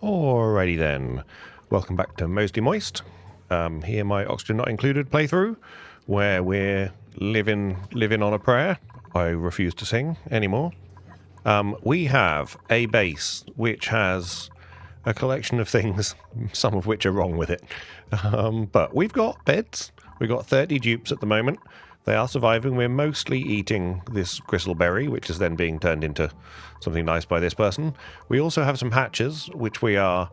Alrighty then, welcome back to Mostly Moist. Here my oxygen not included playthrough, where we're living on a prayer. I refuse to sing anymore. We have a base which has a collection of things, some of which are wrong with it. But we've got beds. We've got 30 dupes at the moment. They are surviving. We're mostly eating this gristleberry, which is then being turned into something nice by this person. We also have some hatches, which we are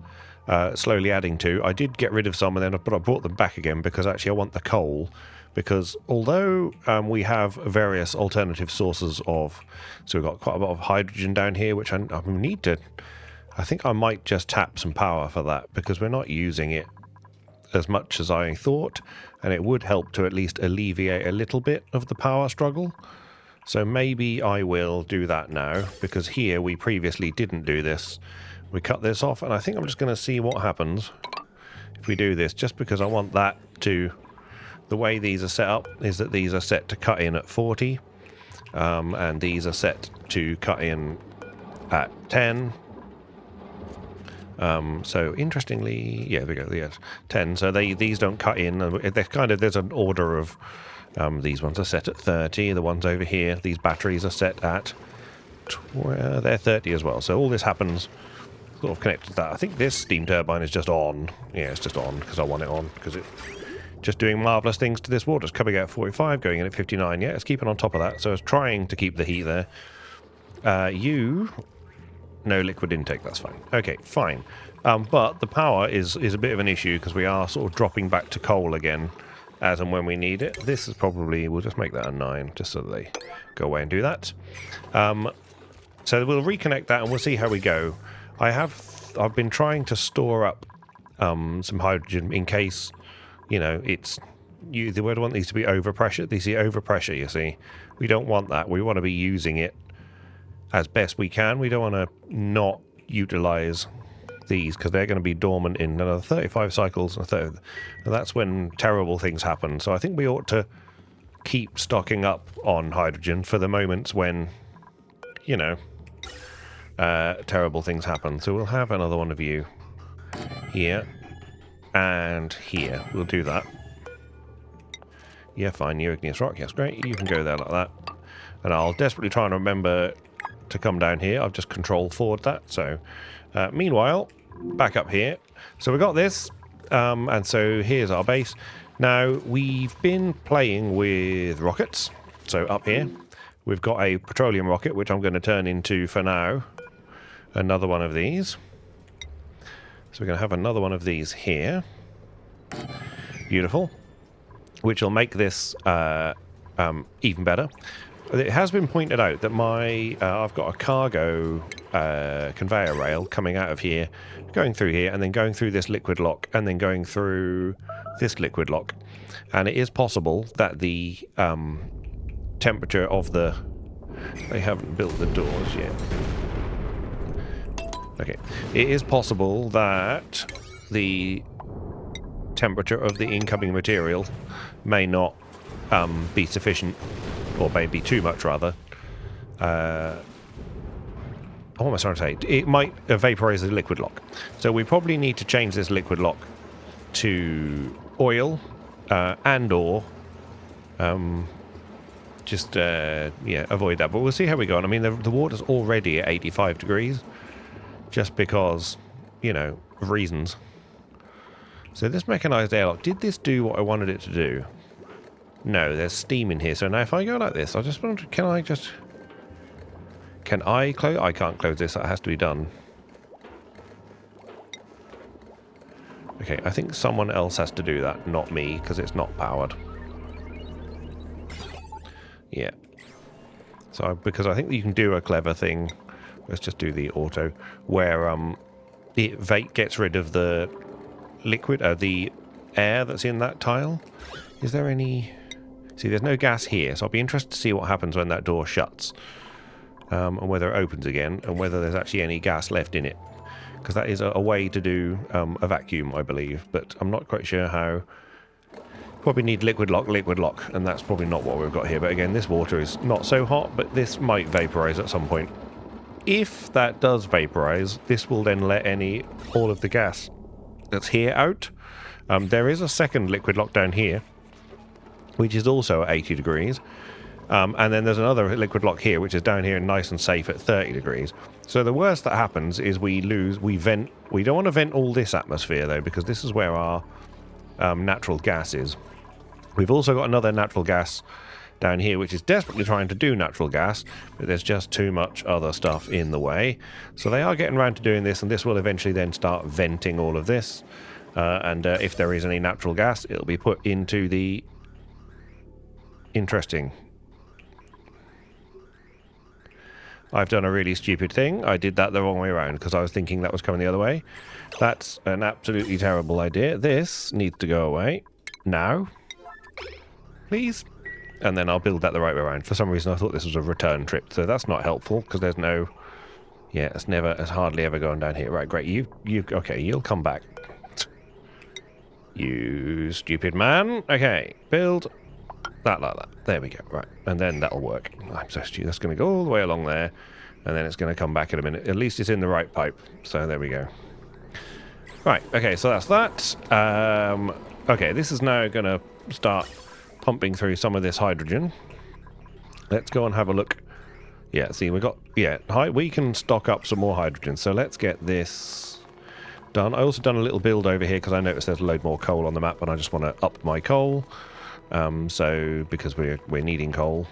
slowly adding to. I did get rid of some, but I brought them back again because actually I want the coal. Because although we have various alternative sources of... So we've got quite a lot of hydrogen down here, which I need to... I think I might just tap some power for that, because we're not using it as much as I thought, and it would help to at least alleviate a little bit of the power struggle. So maybe I will do that now, because here we previously didn't do this. We cut this off, and I think I'm just going to see what happens if we do this, just because I want that to... The way these are set up is that these are set to cut in at 40, and these are set to cut in at 10. So interestingly, yeah, there we go. Yes, 10. So these don't cut in. There's an order of these ones are set at 30. The ones over here, these batteries are set at they're 30 as well. So all this happens sort of connected to that. I think this steam turbine is just on. Yeah, it's just on because I want it on because it's just doing marvelous things to this water. It's coming out at 45, going in at 59. Yeah, it's keeping on top of that. So it's trying to keep the heat there. No liquid intake, that's fine. Okay, fine. But the power is a bit of an issue because we are sort of dropping back to coal again as and when we need it. This is probably... We'll just make that a 9 just so that they go away and do that. So we'll reconnect that and we'll see how we go. I've been trying to store up some hydrogen in case, you know, it's... We don't want these to be overpressure. These are overpressure, you see. We don't want that. We want to be using it as best we can. We don't want to not utilize these because they're going to be dormant in another 35 cycles. And that's when terrible things happen. So I think we ought to keep stocking up on hydrogen for the moments when, you know, terrible things happen. So we'll have another one of you here and here. We'll do that. Yeah, fine. New igneous rock. Yes, great. You can go there like that. And I'll desperately try and remember to come down here. I've just control forward that. So meanwhile, back up here. So we got this, and so here's our base. Now we've been playing with rockets. So up here we've got a petroleum rocket, which I'm going to turn into, for now, another one of these. So we're going to have another one of these here. Beautiful. Which will make this even better. It has been pointed out that I've got a cargo conveyor rail coming out of here, going through here, and then going through this liquid lock, and then going through this liquid lock. And it is possible that the temperature of the... They haven't built the doors yet. Okay. It is possible that the temperature of the incoming material may not be sufficient, or maybe too much, rather. What am I trying to say? It might vaporize the liquid lock. So we probably need to change this liquid lock to oil and/or just avoid that. But we'll see how we go on. I mean, the water's already at 85 degrees, just because, you know, of reasons. So this mechanized airlock, did this do what I wanted it to do? No, there's steam in here. So now if I go like this, I just wonder, can I close? I can't close this. That has to be done. Okay, I think someone else has to do that, not me, because it's not powered. Yeah. So, because I think you can do a clever thing. Let's just do the auto, where it gets rid of the liquid, the air that's in that tile. Is there any... See, there's no gas here, so I'll be interested to see what happens when that door shuts. And whether it opens again, and whether there's actually any gas left in it. Because that is a way to do a vacuum, I believe. But I'm not quite sure how. Probably need liquid lock, and that's probably not what we've got here. But again, this water is not so hot, but this might vaporize at some point. if that does vaporize, this will then let all of the gas that's here out. There is a second liquid lock down here, which is also at 80 degrees. And then there's another liquid lock here, which is down here nice and safe at 30 degrees. So the worst that happens is we vent. We don't want to vent all this atmosphere, though, because this is where our natural gas is. We've also got another natural gas down here, which is desperately trying to do natural gas, but there's just too much other stuff in the way. So they are getting around to doing this, and this will eventually then start venting all of this. And if there is any natural gas, it'll be put into the... Interesting. I've done a really stupid thing. I did that the wrong way around because I was thinking that was coming the other way. That's an absolutely terrible idea. This needs to go away now. Please. And then I'll build that the right way around. For some reason I thought this was a return trip, so that's not helpful because there's no... Yeah, it's hardly ever going down here. Right, great. Okay, you'll come back. You stupid man. Okay, build that like that. There we go. Right, and then that'll work. I'm so stupid. That's going to go all the way along there, and then it's going to come back in a minute. At least it's in the right pipe. So there we go. Right, okay, so that's that. Okay, this is now going to start pumping through some of this hydrogen. Let's go and have a look. Yeah, see, we can stock up some more hydrogen. So let's get this done. I also done a little build over here because I noticed there's a load more coal on the map, and I just want to up my coal. So because we're needing coal.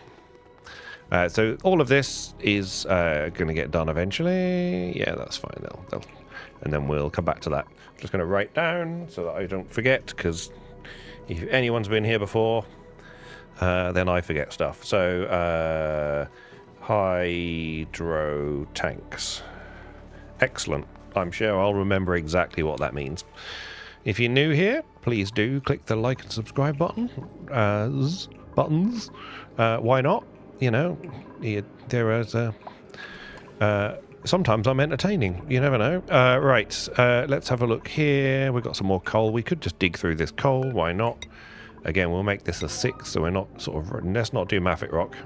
So all of this is going to get done eventually. Yeah, that's fine. And then we'll come back to that. I'm just going to write down so that I don't forget, because if anyone's been here before, then I forget stuff. So hydro tanks. Excellent. I'm sure I'll remember exactly what that means. If you're new here, please do click the like and subscribe buttons. Why not? You know, there is sometimes I'm entertaining. You never know. Right, let's have a look here. We've got some more coal. We could just dig through this coal. Why not? Again, we'll make this a 6, so we're not sort of... Let's not do mafic rock.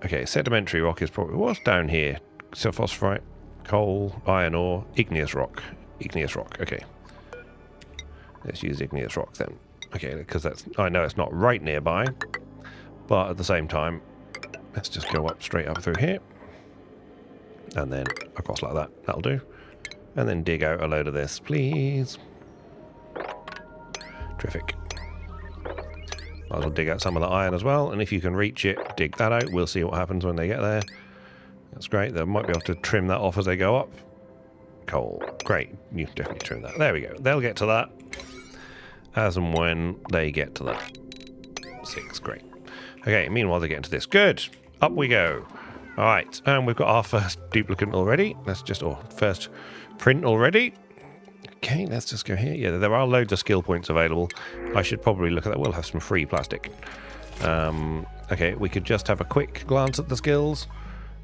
Okay, sedimentary rock is probably... What's down here? So phosphorite, coal, iron ore, igneous rock. Igneous rock, okay. Let's use igneous rock then. Okay, because that's... I know it's not right nearby, but at the same time, let's just go up straight up through here. And then across like that. That'll do. And then dig out a load of this, please. Terrific. Might as well dig out some of the iron as well, and if you can reach it, dig that out. We'll see what happens when they get there. That's great. They might be able to trim that off as they go up. Coal. Great. You definitely trim that. There we go. They'll get to that as and when they get to that. 6. Great. Okay, meanwhile they're getting to this. Good. Up we go. Alright, and we've got our first duplicant already. Let's just... Or first print already. Okay, let's just go here. Yeah, there are loads of skill points available. I should probably look at that. We'll have some free plastic. Okay, we could just have a quick glance at the skills.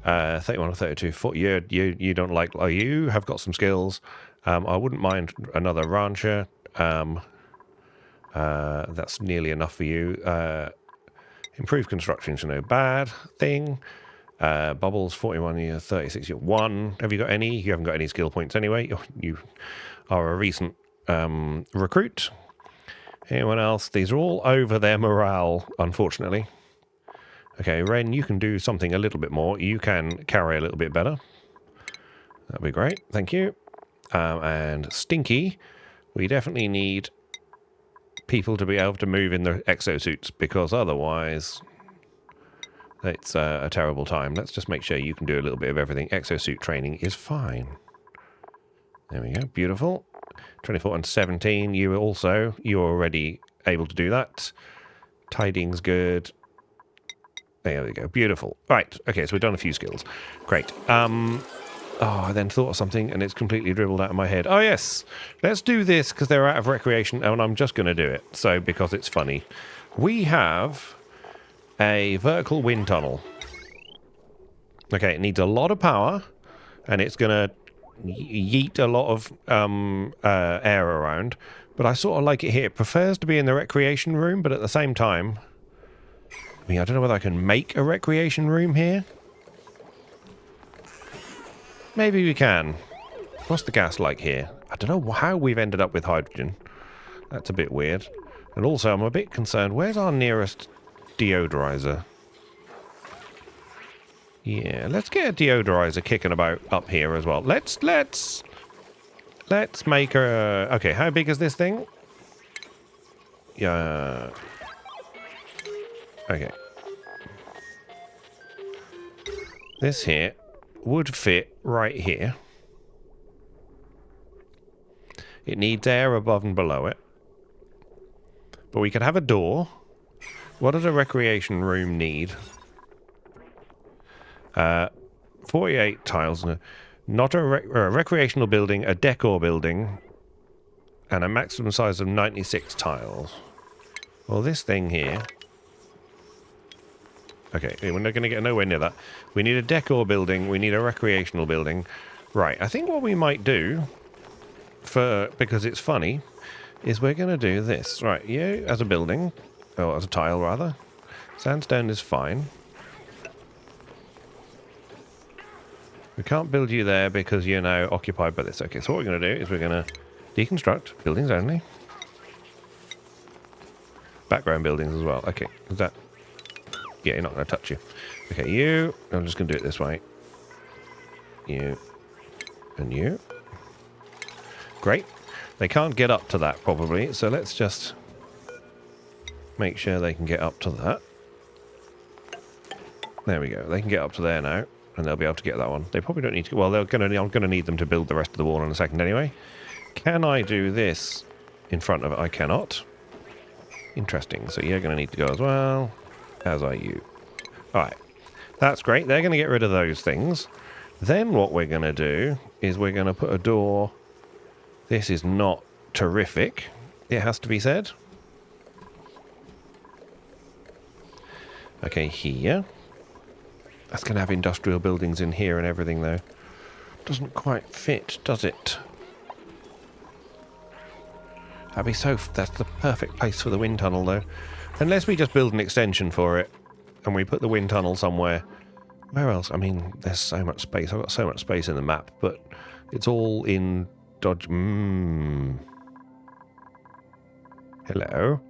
31 or 32. You don't like... Oh, you have got some skills. I wouldn't mind another rancher. That's nearly enough for you. Improved construction's no bad thing. Bubbles, 41 year, 36 year, 1. Have you got any? You haven't got any skill points anyway. You are a recent recruit. Anyone else? These are all over their morale, unfortunately. Okay, Ren, you can do something a little bit more. You can carry a little bit better. That'd be great. Thank you. And Stinky, we definitely need people to be able to move in their exosuits, because otherwise it's a terrible time. Let's just make sure you can do a little bit of everything. Exosuit training is fine. There we go. Beautiful. 24 and 17. You're already able to do that. Tiding's good. There we go. Beautiful. Right. Okay, so we've done a few skills. Great. Oh, I then thought of something and it's completely dribbled out of my head. Oh, yes. Let's do this because they're out of recreation and I'm just going to do it. So, because it's funny. We have a vertical wind tunnel. Okay, it needs a lot of power and it's going to yeet a lot of air around. But I sort of like it here. It prefers to be in the recreation room, but at the same time... I mean, I don't know whether I can make a recreation room here. Maybe we can. What's the gas like here? I don't know how we've ended up with hydrogen. That's a bit weird. And also, I'm a bit concerned. Where's our nearest deodorizer? Yeah, let's get a deodorizer kicking about up here as well. Let's make a... Okay, how big is this thing? Yeah. Okay. This here would fit right here. It needs air above and below it. But we could have a door. What does a recreation room need? 48 tiles. Not a recreational building, a decor building, and a maximum size of 96 tiles. Well, this thing here... Okay, we're not going to get nowhere near that. We need a decor building, we need a recreational building. Right, I think what we might do, because it's funny, is we're going to do this. Right, you as a building, or as a tile rather. Sandstone is fine. We can't build you there because you're now occupied by this. Okay, so what we're going to do is we're going to deconstruct buildings only. Background buildings as well. Okay, is that... Yeah, you're not going to touch you. Okay, you... I'm just going to do it this way. You. And you. Great. They can't get up to that, probably, so let's just make sure they can get up to that. There we go. They can get up to there now, and they'll be able to get that one. They probably don't need to... Well, I'm going to need them to build the rest of the wall in a second anyway. Can I do this in front of it? I cannot. Interesting. So you're going to need to go as well. As are you. Alright. That's great. They're going to get rid of those things. Then what we're going to do is we're going to put a door... This is not terrific, it has to be said. Okay, here. That's going to have industrial buildings in here and everything, though. Doesn't quite fit, does it? That'd be so... That's the perfect place for the wind tunnel, though. Unless we just build an extension for it, and we put the wind tunnel somewhere. Where else? I mean, there's so much space. I've got so much space in the map, but it's all in... Dodge. Hello.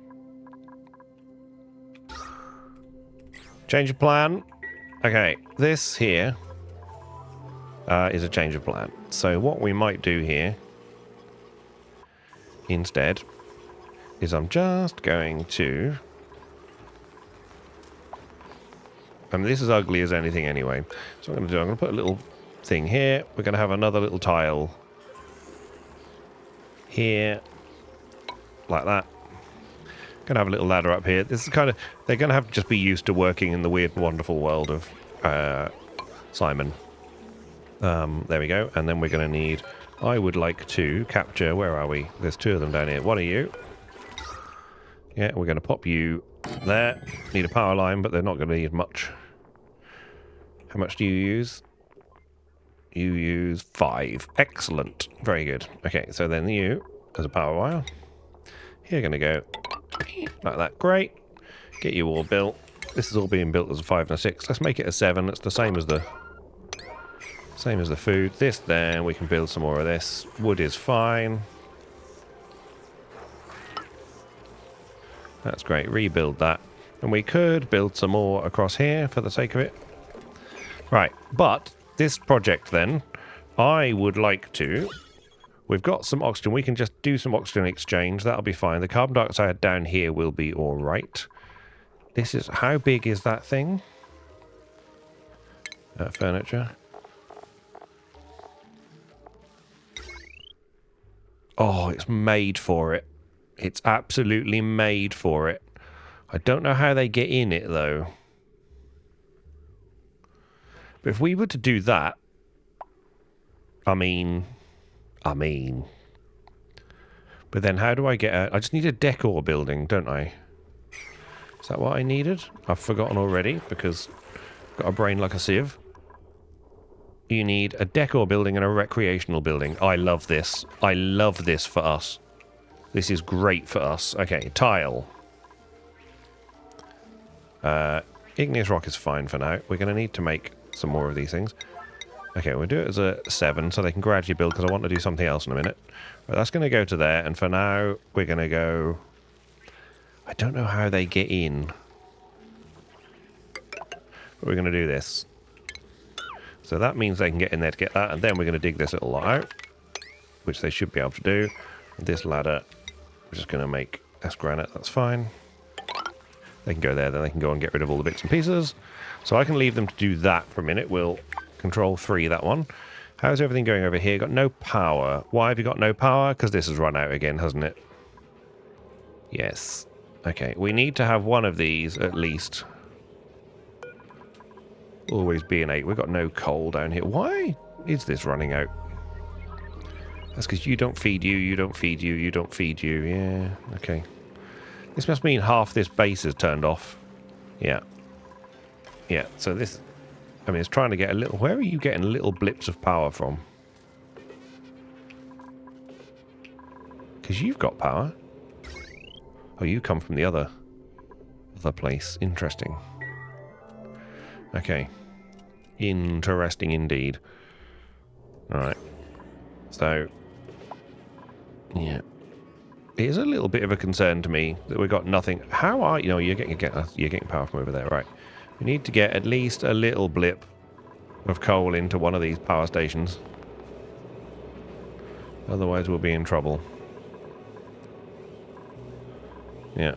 Change of plan. Okay, this here is a change of plan. So what we might do here instead is I'm just going to... I mean, this is ugly as anything anyway. So what I'm going to put a little thing here. We're going to have another little tile here, like that. Gonna have a little ladder up here. This is kind of... They're gonna have to just be used to working in the weird and wonderful world of Simon. There we go. And then we're gonna need... I would like to capture... Where are we? There's two of them down here. What are you? Yeah, we're gonna pop you there. Need a power line, but they're not gonna need much. How much do you use? You use 5. Excellent. Very good. Okay, so then you, as a power wire, you're going to go like that. Great. Get you all built. This is all being built as a 5 and a 6. Let's make it a 7. It's the same as the food. This there, we can build some more of this. Wood is fine. That's great. Rebuild that. And we could build some more across here for the sake of it. Right, but... This project, then, I would like to... We've got some oxygen. We can just do some oxygen exchange. That'll be fine. The carbon dioxide down here will be all right. This is... How big is that thing? Furniture. Oh, it's made for it. It's absolutely made for it. I don't know how they get in it, though. But if we were to do that, I mean, but then how do I get a... I just need a decor building, don't I? Is that what I needed? I've forgotten already because I've got a brain like a sieve. You need a decor building and a recreational building. I love this. I love this for us. This is great for us. Okay, tile. Igneous rock is fine for now. We're going to need to make some more of these things. Okay, we'll do it as a 7 so they can gradually build, because I want to do something else in a minute. But that's going to go to there, and for now, we're going to go... I don't know how they get in. But we're going to do this. So that means they can get in there to get that, and then we're going to dig this little lot out, which they should be able to do. And this ladder, we're just going to make S granite, that's fine. They can go there, then they can go and get rid of all the bits and pieces. So I can leave them to do that for a minute. We'll control 3, that one. How's everything going over here? Got no power. Why have you got no power? Because this has run out again, hasn't it? Yes. Okay, we need to have one of these at least. Always be an 8. We've got no coal down here. Why is this running out? That's because you don't feed you, you don't feed you, you don't feed you. Yeah, okay. This must mean half this base is turned off. Yeah. Yeah, so this... I mean, it's trying to get a little... Where are you getting little blips of power from? Because you've got power. Oh, you come from the other place. Interesting. Okay. Interesting indeed. Alright. So... Yeah. It is a little bit of a concern to me that we've got nothing... How are you? No, you're getting power from over there, right. We need to get at least a little blip of coal into one of these power stations. Otherwise we'll be in trouble. Yeah.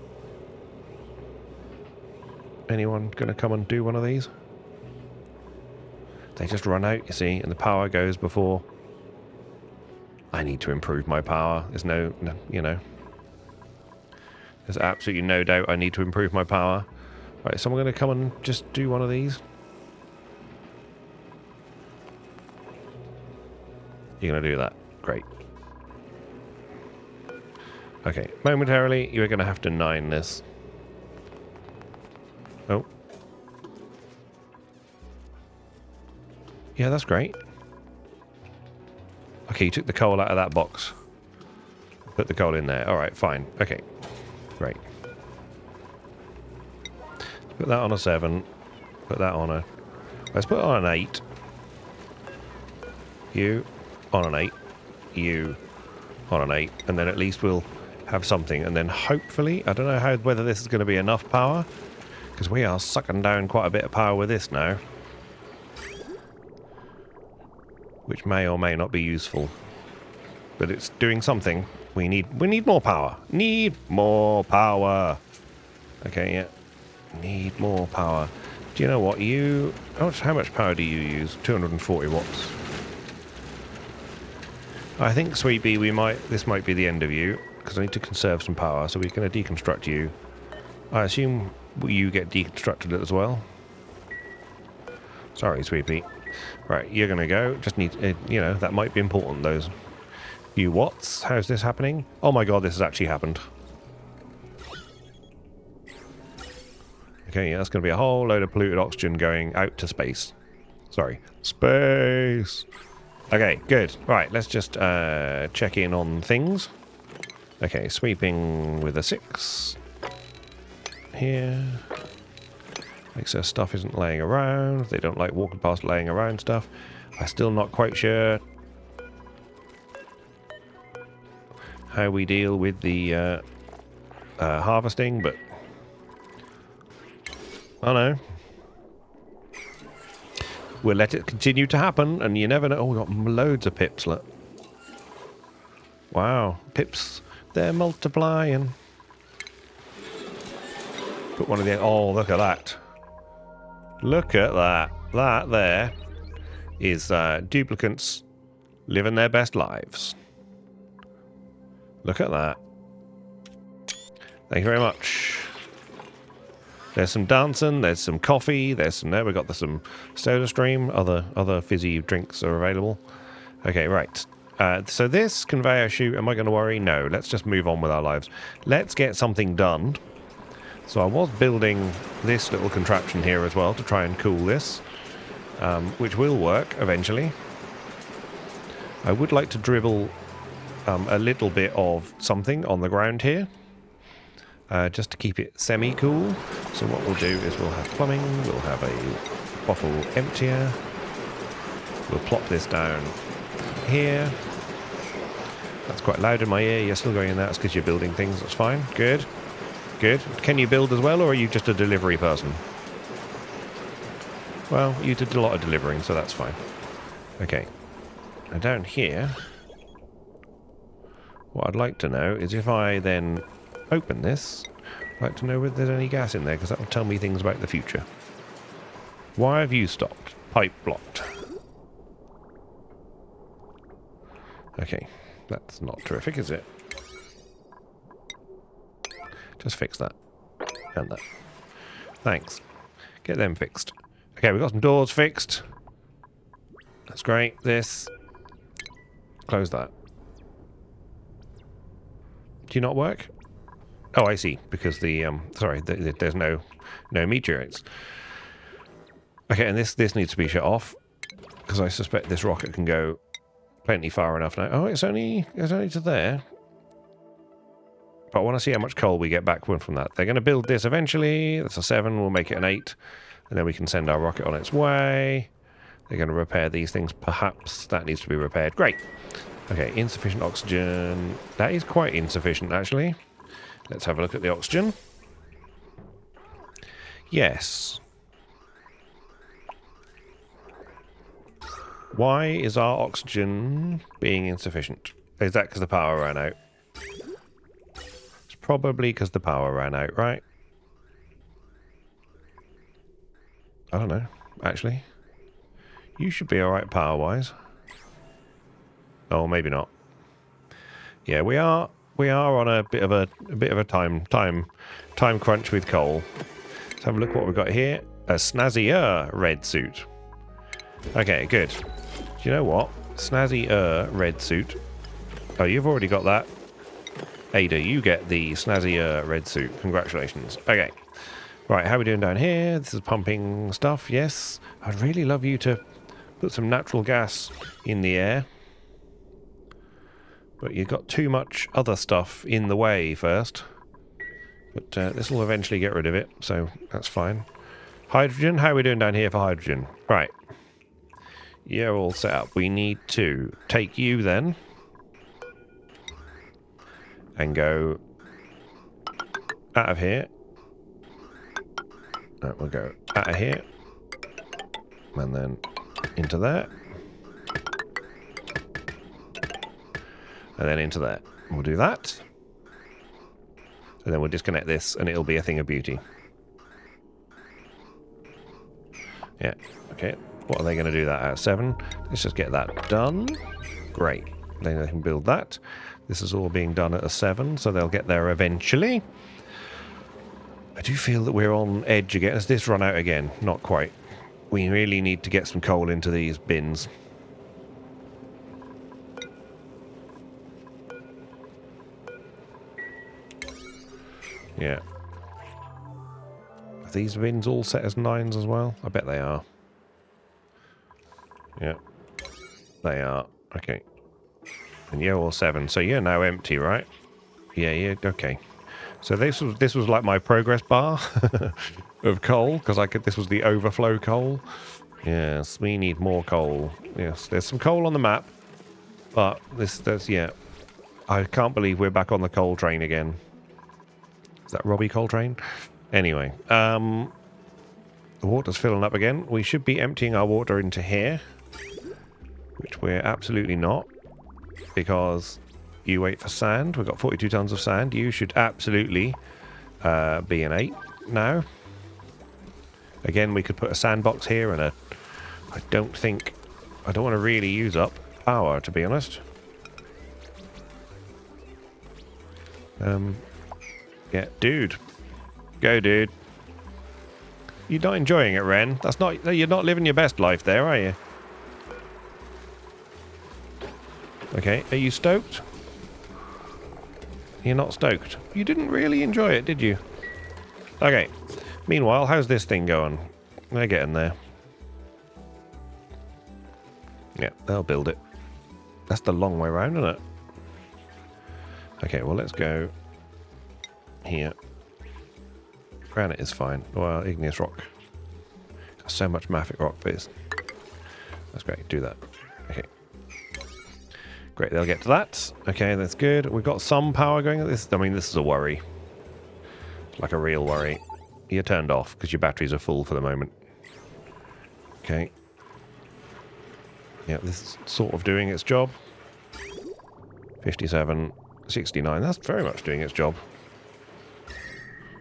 Anyone gonna come and do one of these? They just run out, you see, and the power goes before... I need to improve my power. There's no, you know... There's absolutely no doubt I need to improve my power. Right, is someone going to come and just do one of these? You're going to do that. Great. Okay, momentarily, you're going to have to 9 this. Oh. Yeah, that's great. Okay, you took the coal out of that box. Put the coal in there. Alright, fine. Okay. Great. Put that on a 7. Put that on a... Let's put it on an 8. You on an 8. You on an 8. And then at least we'll have something. And then hopefully... I don't know whether this is going to be enough power. Because we are sucking down quite a bit of power with this now. Which may or may not be useful. But it's doing something. We need more power. Need more power. Okay, yeah. Need more power. Do you know what? How much power do you use? 240 watts. I think, Sweet Bee, this might be the end of you. Because I need to conserve some power. So we're going to deconstruct you. I assume you get deconstructed as well. Sorry, Sweet Bee. Right, you're going to go. Just need, you know, that might be important, those few watts. How's this happening? Oh my god, this has actually happened. Okay, yeah, that's going to be a whole load of polluted oxygen going out to space. Sorry. Space! Okay, good. Right, let's just check in on things. Okay, sweeping with a 6. Here. Makes sure stuff isn't laying around. They don't like walking past laying around stuff. I'm still not quite sure how we deal with the harvesting, but I know. We'll let it continue to happen, and you never know. Oh, we've got loads of pips. Look. Wow, pips. They're multiplying. Put one of the... Oh, look at that. Look at that. That there is duplicants living their best lives. Look at that. Thank you very much. There's some dancing, there's some coffee, there's some... There we got some soda stream, other fizzy drinks are available. Okay, right. So this conveyor chute, am I going to worry? No, let's just move on with our lives. Let's get something done. So I was building this little contraption here as well to try and cool this, which will work eventually. I would like to dribble a little bit of something on the ground here, just to keep it semi-cool. So what we'll do is we'll have plumbing, we'll have a bottle emptier, We'll plop this down here. That's quite loud in my ear. You're still going in there. That's because you're building things. That's fine. Good. Good. Can you build as well, or are you just a delivery person? Well, you did a lot of delivering, so that's fine. Okay. Now down here, what I'd like to know is if I then open this, I'd like to know whether there's any gas in there, because that will tell me things about the future. Why have you stopped? Pipe blocked. Okay. That's not terrific, is it? Just fix that. And that. Thanks. Get them fixed. Okay, we've got some doors fixed. That's great. This. Close that. Do you not work? Oh, I see. Because the, sorry, there's no meteorites. Okay, and this needs to be shut off. Because I suspect this rocket can go plenty far enough now. Oh, it's only to there. But I want to see how much coal we get back from that. They're going to build this eventually. That's a 7. We'll make it an 8. And then we can send our rocket on its way. They're going to repair these things. Perhaps that needs to be repaired. Great. Okay, insufficient oxygen. That is quite insufficient, actually. Let's have a look at the oxygen. Yes. Why is our oxygen being insufficient? Is that because the power ran out? It's probably because the power ran out, right? I don't know, actually. You should be alright power-wise. Oh, maybe not. Yeah, we are on a bit of a time crunch with coal. Let's have a look what we've got here. A snazzier red suit. Okay, good. Do you know what? Snazzier red suit. Oh, you've already got that. Ada, you get the snazzier red suit. Congratulations. Okay. Right, how are we doing down here? This is pumping stuff, yes. I'd really love you to put some natural gas in the air. But you've got too much other stuff in the way first. But this will eventually get rid of it, so that's fine. Hydrogen, how are we doing down here for hydrogen? Right. You're all set up. We need to take you then. And go out of here. No, we'll go out of here. And then into there. And then into there. We'll do that. And then we'll disconnect this and it'll be a thing of beauty. Yeah, okay. What are they going to do that at? 7? Let's just get that done. Great. Then they can build that. This is all being done at a 7, so they'll get there eventually. I do feel that we're on edge again. Has this run out again? Not quite. We really need to get some coal into these bins. Yeah. Are these bins all set as 9s as well? I bet they are. Yeah. They are. Okay. And you're all 7. So you're now empty, right? Yeah, yeah, okay. So this was like my progress bar of coal, because this was the overflow coal. Yes, we need more coal. Yes, there's some coal on the map, but yeah. I can't believe we're back on the coal train again. Is that Robbie Coltrane? Anyway, the water's filling up again. We should be emptying our water into here, which we're absolutely not, because you wait for sand. We've got 42 tons of sand. You should absolutely be an 8 now. Again, we could put a sandbox here and I don't want to really use up power, to be honest. Yeah, dude. Go, dude. You're not enjoying it, Ren. You're not living your best life there, are you? Okay, are you stoked? You're not stoked. You didn't really enjoy it, did you? Okay. Meanwhile, how's this thing going? They're getting there. Yeah, they'll build it. That's the long way around, isn't it? Okay, well, let's go here. Granite is fine. Well, igneous rock. Got so much mafic rock, but That's great. Do that. Okay. Great, they'll get to that. Okay, that's good. We've got some power going at this. I mean, this is a worry. Like a real worry. You're turned off because your batteries are full for the moment. Okay. Yeah, this is sort of doing its job. 57, 69. That's very much doing its job.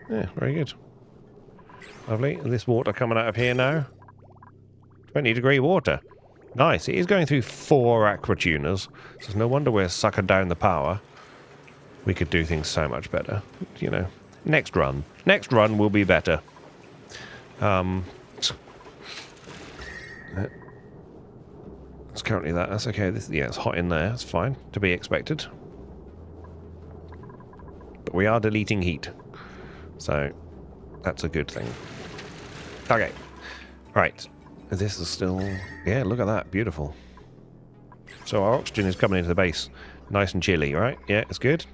Yeah, very good. Lovely. And this water coming out of here now. 20-degree water. Nice. It is going through 4 aquatuners, so it's no wonder we're sucking down the power. We could do things so much better. You know, next run. Next run will be better. It's currently that. That's okay. Yeah, it's hot in there. It's fine. To be expected. But we are deleting heat. So, that's a good thing. Okay. Right. This is still... Yeah, look at that. Beautiful. So our oxygen is coming into the base. Nice and chilly, right? Yeah, it's good.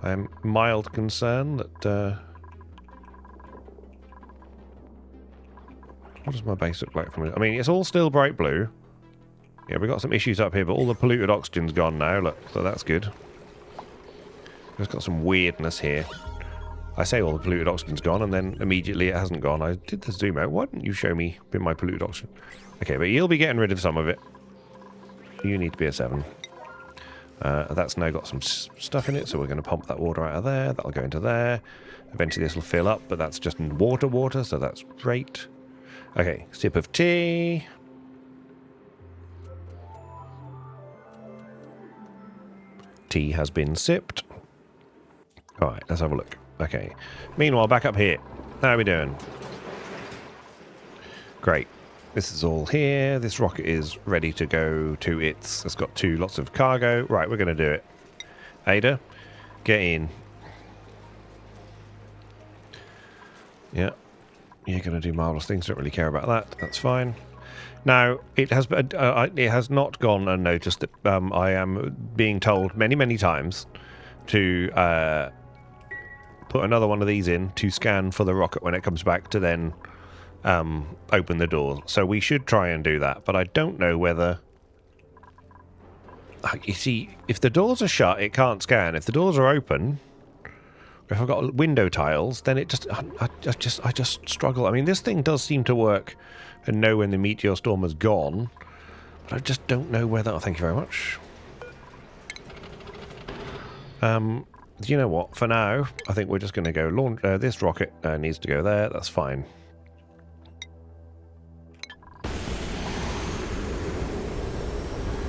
I'm mild concerned that... What does my base look like from it? I mean, it's all still bright blue. Yeah, we've got some issues up here, but all the polluted oxygen's gone now. Look, so that's good. We've got some weirdness here. I say all the polluted oxygen's gone, and then immediately it hasn't gone. I did the zoom out. Why didn't you show me my polluted oxygen? Okay, but you'll be getting rid of some of it. You need to be a 7. That's now got some stuff in it, so we're going to pump that water out of there. That'll go into there. Eventually this will fill up, but that's just water, so that's great. Okay, sip of tea. Tea has been sipped. Alright, let's have a look. Okay. Meanwhile, back up here. How are we doing? Great. This is all here. This rocket is ready to go to its... It's got lots of cargo. Right, we're going to do it. Ada, get in. Yeah. You're going to do marvellous things. Don't really care about that. That's fine. Now, it has not gone unnoticed that I am being told many, many times to... put another one of these in to scan for the rocket when it comes back to then open the door. So we should try and do that, but I don't know whether... You see, if the doors are shut, it can't scan. If the doors are open, if I've got window tiles, then it just... I just struggle. I mean, this thing does seem to work and know when the meteor storm has gone, but I just don't know whether... Oh, thank you very much. You know what? For now, I think we're just going to go launch... this rocket needs to go there. That's fine.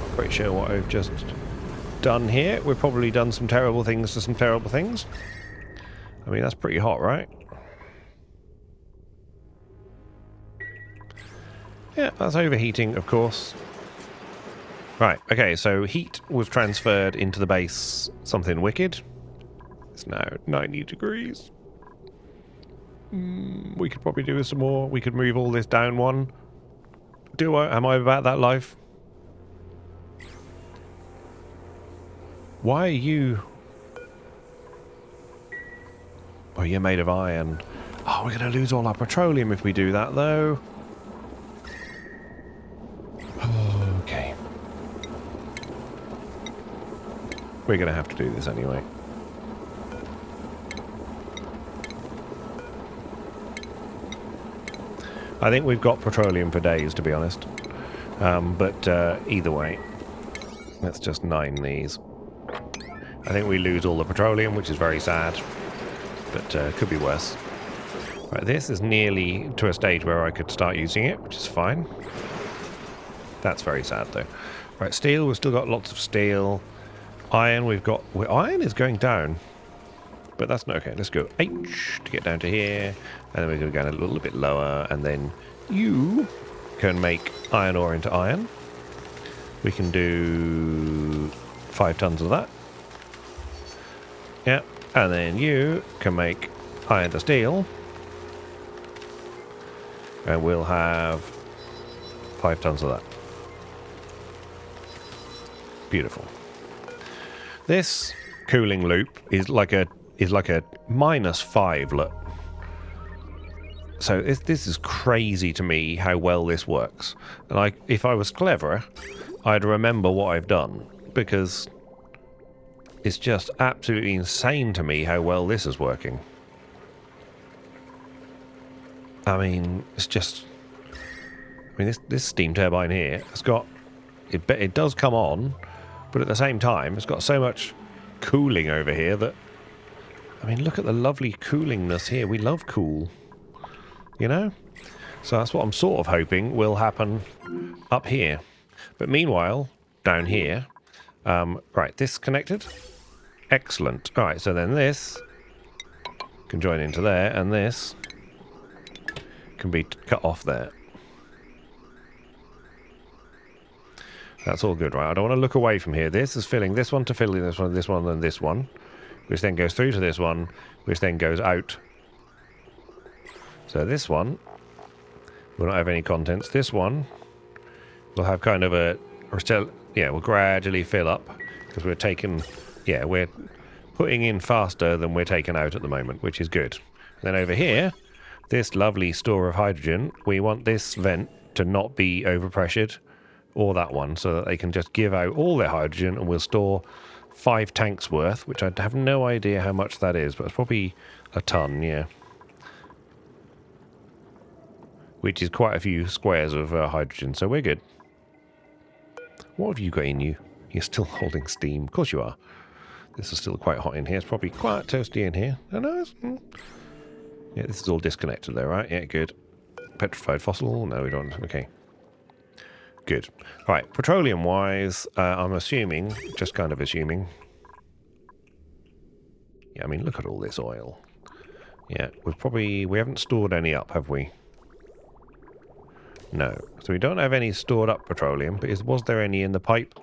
Not quite sure what I've just done here. We've probably done some terrible things to some terrible things. I mean, that's pretty hot, right? Yeah, that's overheating, of course. Right, okay, so heat was transferred into the base. Something wicked. It's now 90 degrees. We could probably do with some more. We could move all this down one. Am I about that life? Why are you... Oh, you're made of iron. Oh, we're going to lose all our petroleum if we do that, though. Okay. We're going to have to do this anyway. I think we've got petroleum for days, to be honest. But either way, let's just 9 these. I think we lose all the petroleum, which is very sad, but could be worse. Right, this is nearly to a stage where I could start using it, which is fine. That's very sad, though. Right, steel, we've still got lots of steel. Iron, we've got... iron is going down. But that's not okay. Let's go H to get down to here. And then we're going to go a little bit lower. And then you can make iron ore into iron. We can do 5 tons of that. Yeah. And then you can make iron to steel. And we'll have 5 tons of that. Beautiful. This cooling loop is like a -5, look. So this is crazy to me how well this works. And if I was cleverer, I'd remember what I've done, because it's just absolutely insane to me how well this is working. I mean, it's just... I mean, this steam turbine here, it's got... It does come on, but at the same time, it's got so much cooling over here that... I mean, look at the lovely coolingness here. We love cool. You know? So that's what I'm sort of hoping will happen up here. But meanwhile, down here... right, this connected? Excellent. Alright, so then this can join into there, and this can be cut off there. That's all good, right? I don't want to look away from here. This is filling this one to fill in this one, and this one, which then goes through to this one, which then goes out. So this one will not have any contents. This one will have kind of a... or still, yeah, will gradually fill up, because we're taking... yeah, we're putting in faster than we're taking out at the moment, which is good. And then over here, this lovely store of hydrogen, we want this vent to not be overpressured, or that one, so that they can just give out all their hydrogen, and we'll store 5 tanks worth, which I have no idea how much that is, but it's probably a ton, yeah. Which is quite a few squares of hydrogen, so we're good. What have you got in you? You're still holding steam. Of course you are. This is still quite hot in here. It's probably quite toasty in here. Oh, no, yeah, this is all disconnected there, right? Yeah, good. Petrified fossil? No, we don't. Okay. Good. Right, petroleum-wise, I'm assuming, just kind of assuming. Yeah, I mean, look at all this oil. Yeah, we haven't stored any up, have we? No. So we don't have any stored up petroleum, but was there any in the pipe?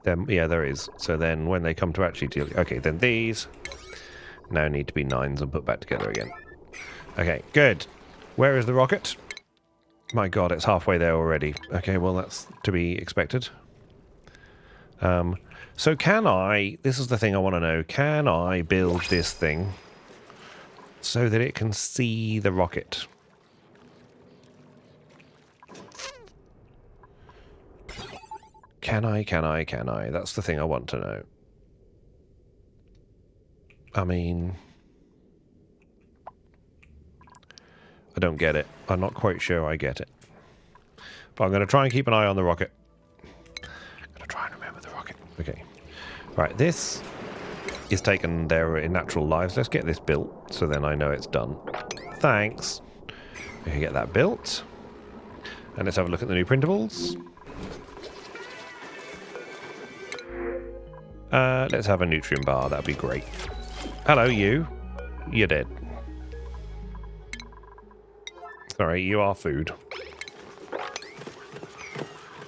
Yeah, there is. So then when they come to actually deal... okay, then these now need to be 9s and put back together again. Okay, good. Where is the rocket? My god, it's halfway there already. Okay, well, that's to be expected. So can I... this is the thing I want to know. Can I build this thing so that it can see the rocket? Can I? That's the thing I want to know. I mean... I don't get it. I'm not quite sure I get it. But I'm going to try and keep an eye on the rocket. I'm going to try and remember the rocket. Okay. Right, this is taken their natural lives. Let's get this built, so then I know it's done. Thanks. We can get that built. And let's have a look at the new printables. Let's have a nutrient bar. That'd be great. Hello, you. You're dead. Sorry, you are food.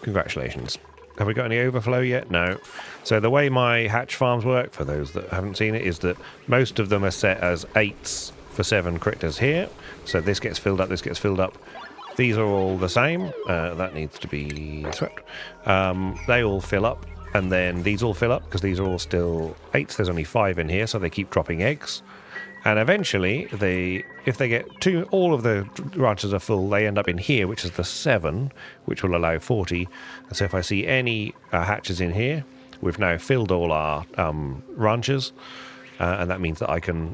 Congratulations. Have we got any overflow yet? No. So the way my hatch farms work, for those that haven't seen it, is that most of them are set as 8s for 7 critters here. So this gets filled up, this gets filled up. These are all the same. That needs to be swept. They all fill up, and then these all fill up, because these are all still 8s. There's only 5 in here, so they keep dropping eggs. And eventually, if they get all of the ranches are full, they end up in here, which is the 7, which will allow 40. And so if I see any hatches in here, we've now filled all our ranches, and that means that I can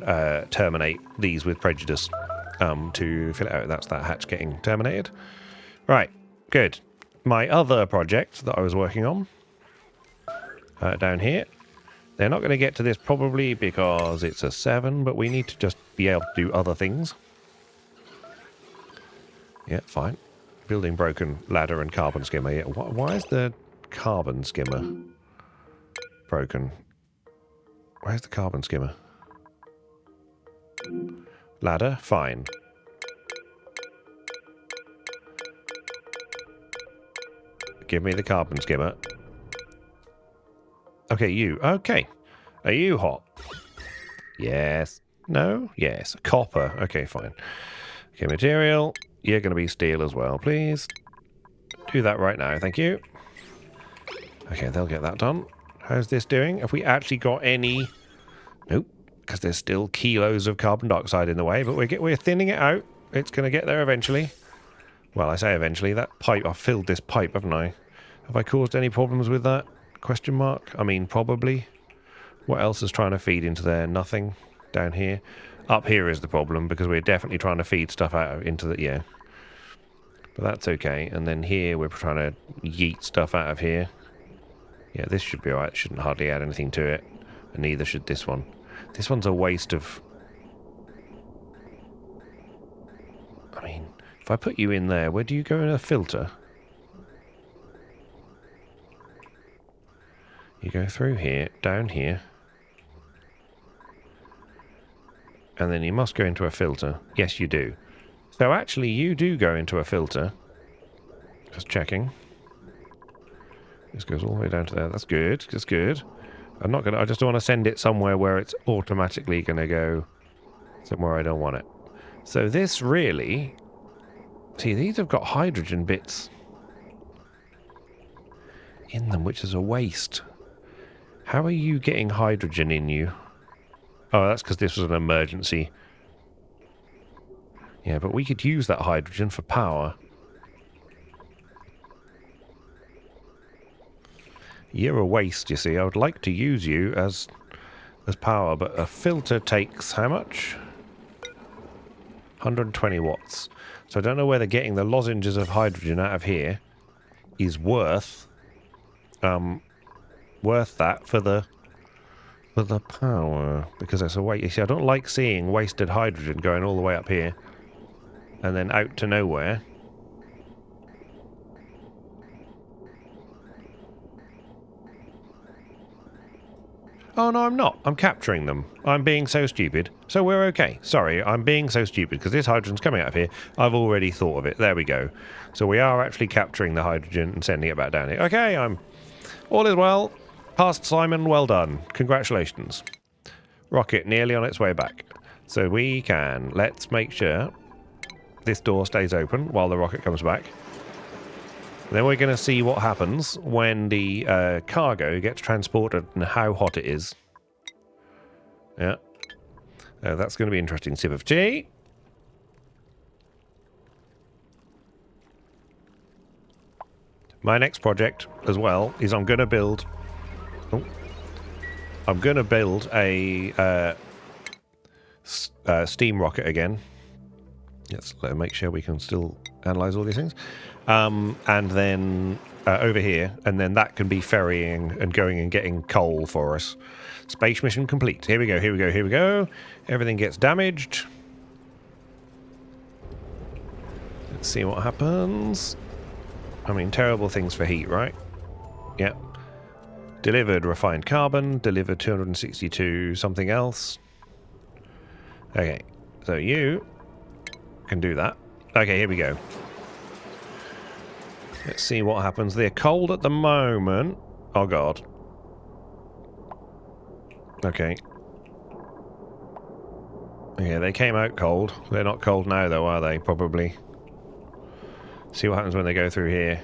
terminate these with prejudice to fill it out. That's that hatch getting terminated. Right, good. My other project that I was working on down here, they're not going to get to this probably because it's a 7, but we need to just be able to do other things. Yeah, fine. Building broken ladder and carbon skimmer. Yeah, why is the carbon skimmer broken? Where's the carbon skimmer? Ladder, fine. Give me the carbon skimmer. Okay, you. Okay. Are you hot? Yes. No? Yes. Copper. Okay, fine. Okay, material. You're going to be steel as well, please. Do that right now. Thank you. Okay, they'll get that done. How's this doing? Have we actually got any... nope. Because there's still kilos of carbon dioxide in the way, but we're thinning it out. It's going to get there eventually. Well, I say eventually. That pipe, I've filled this pipe, haven't I? Have I caused any problems with that? Question mark? I mean, probably. What else is trying to feed into there? Nothing. Down here. Up here is the problem, because we're definitely trying to feed stuff out into the... Yeah. But that's okay. And then here, we're trying to yeet stuff out of here. Yeah, this should be alright. Shouldn't hardly add anything to it. And neither should this one. This one's a waste of... I mean, if I put you in there, where do you go in a filter? You go through here, down here. And then you must go into a filter. Yes, you do. So actually, you do go into a filter. Just checking. This goes all the way down to there. That's good. That's good. I'm not gonna... I just don't want to send it somewhere where it's automatically going to go somewhere I don't want it. So this really... See, these have got hydrogen bits in them, which is a waste. How are you getting hydrogen in you? Oh, that's because this was an emergency. Yeah, but we could use that hydrogen for power. You're a waste, you see. I would like to use you as power, but a filter takes how much? 120 watts. So I don't know whether getting the lozenges of hydrogen out of here is worth that for the power, because it's a waste. You see, I don't like seeing wasted hydrogen going all the way up here and then out to nowhere. Oh, no, I'm not. I'm capturing them. I'm being so stupid. So we're okay. Sorry, I'm being so stupid because this hydrogen's coming out of here. I've already thought of it. There we go. So we are actually capturing the hydrogen and sending it back down here. Okay, all is well. Passed, Simon. Well done. Congratulations. Rocket nearly on its way back. So we can... Let's make sure this door stays open while the rocket comes back. Then we're going to see what happens when the cargo gets transported and how hot it is. Yeah. That's going to be interesting. Sip of tea. My next project as well is I'm going to build... Oh, I'm going to build a steam rocket again. Let's make sure we can still analyze all these things. And then over here, and then that can be ferrying and going and getting coal for us. Space mission complete. Here we go, here we go, here we go. Everything gets damaged. Let's see what happens. I mean, terrible things for heat, right? Yep. Delivered refined carbon, delivered 262 something else. Okay, so you can do that. Okay, here we go. Let's see what happens. They're cold at the moment. Oh, God. Okay. Yeah, they came out cold. They're not cold now, though, are they? Probably. See what happens when they go through here.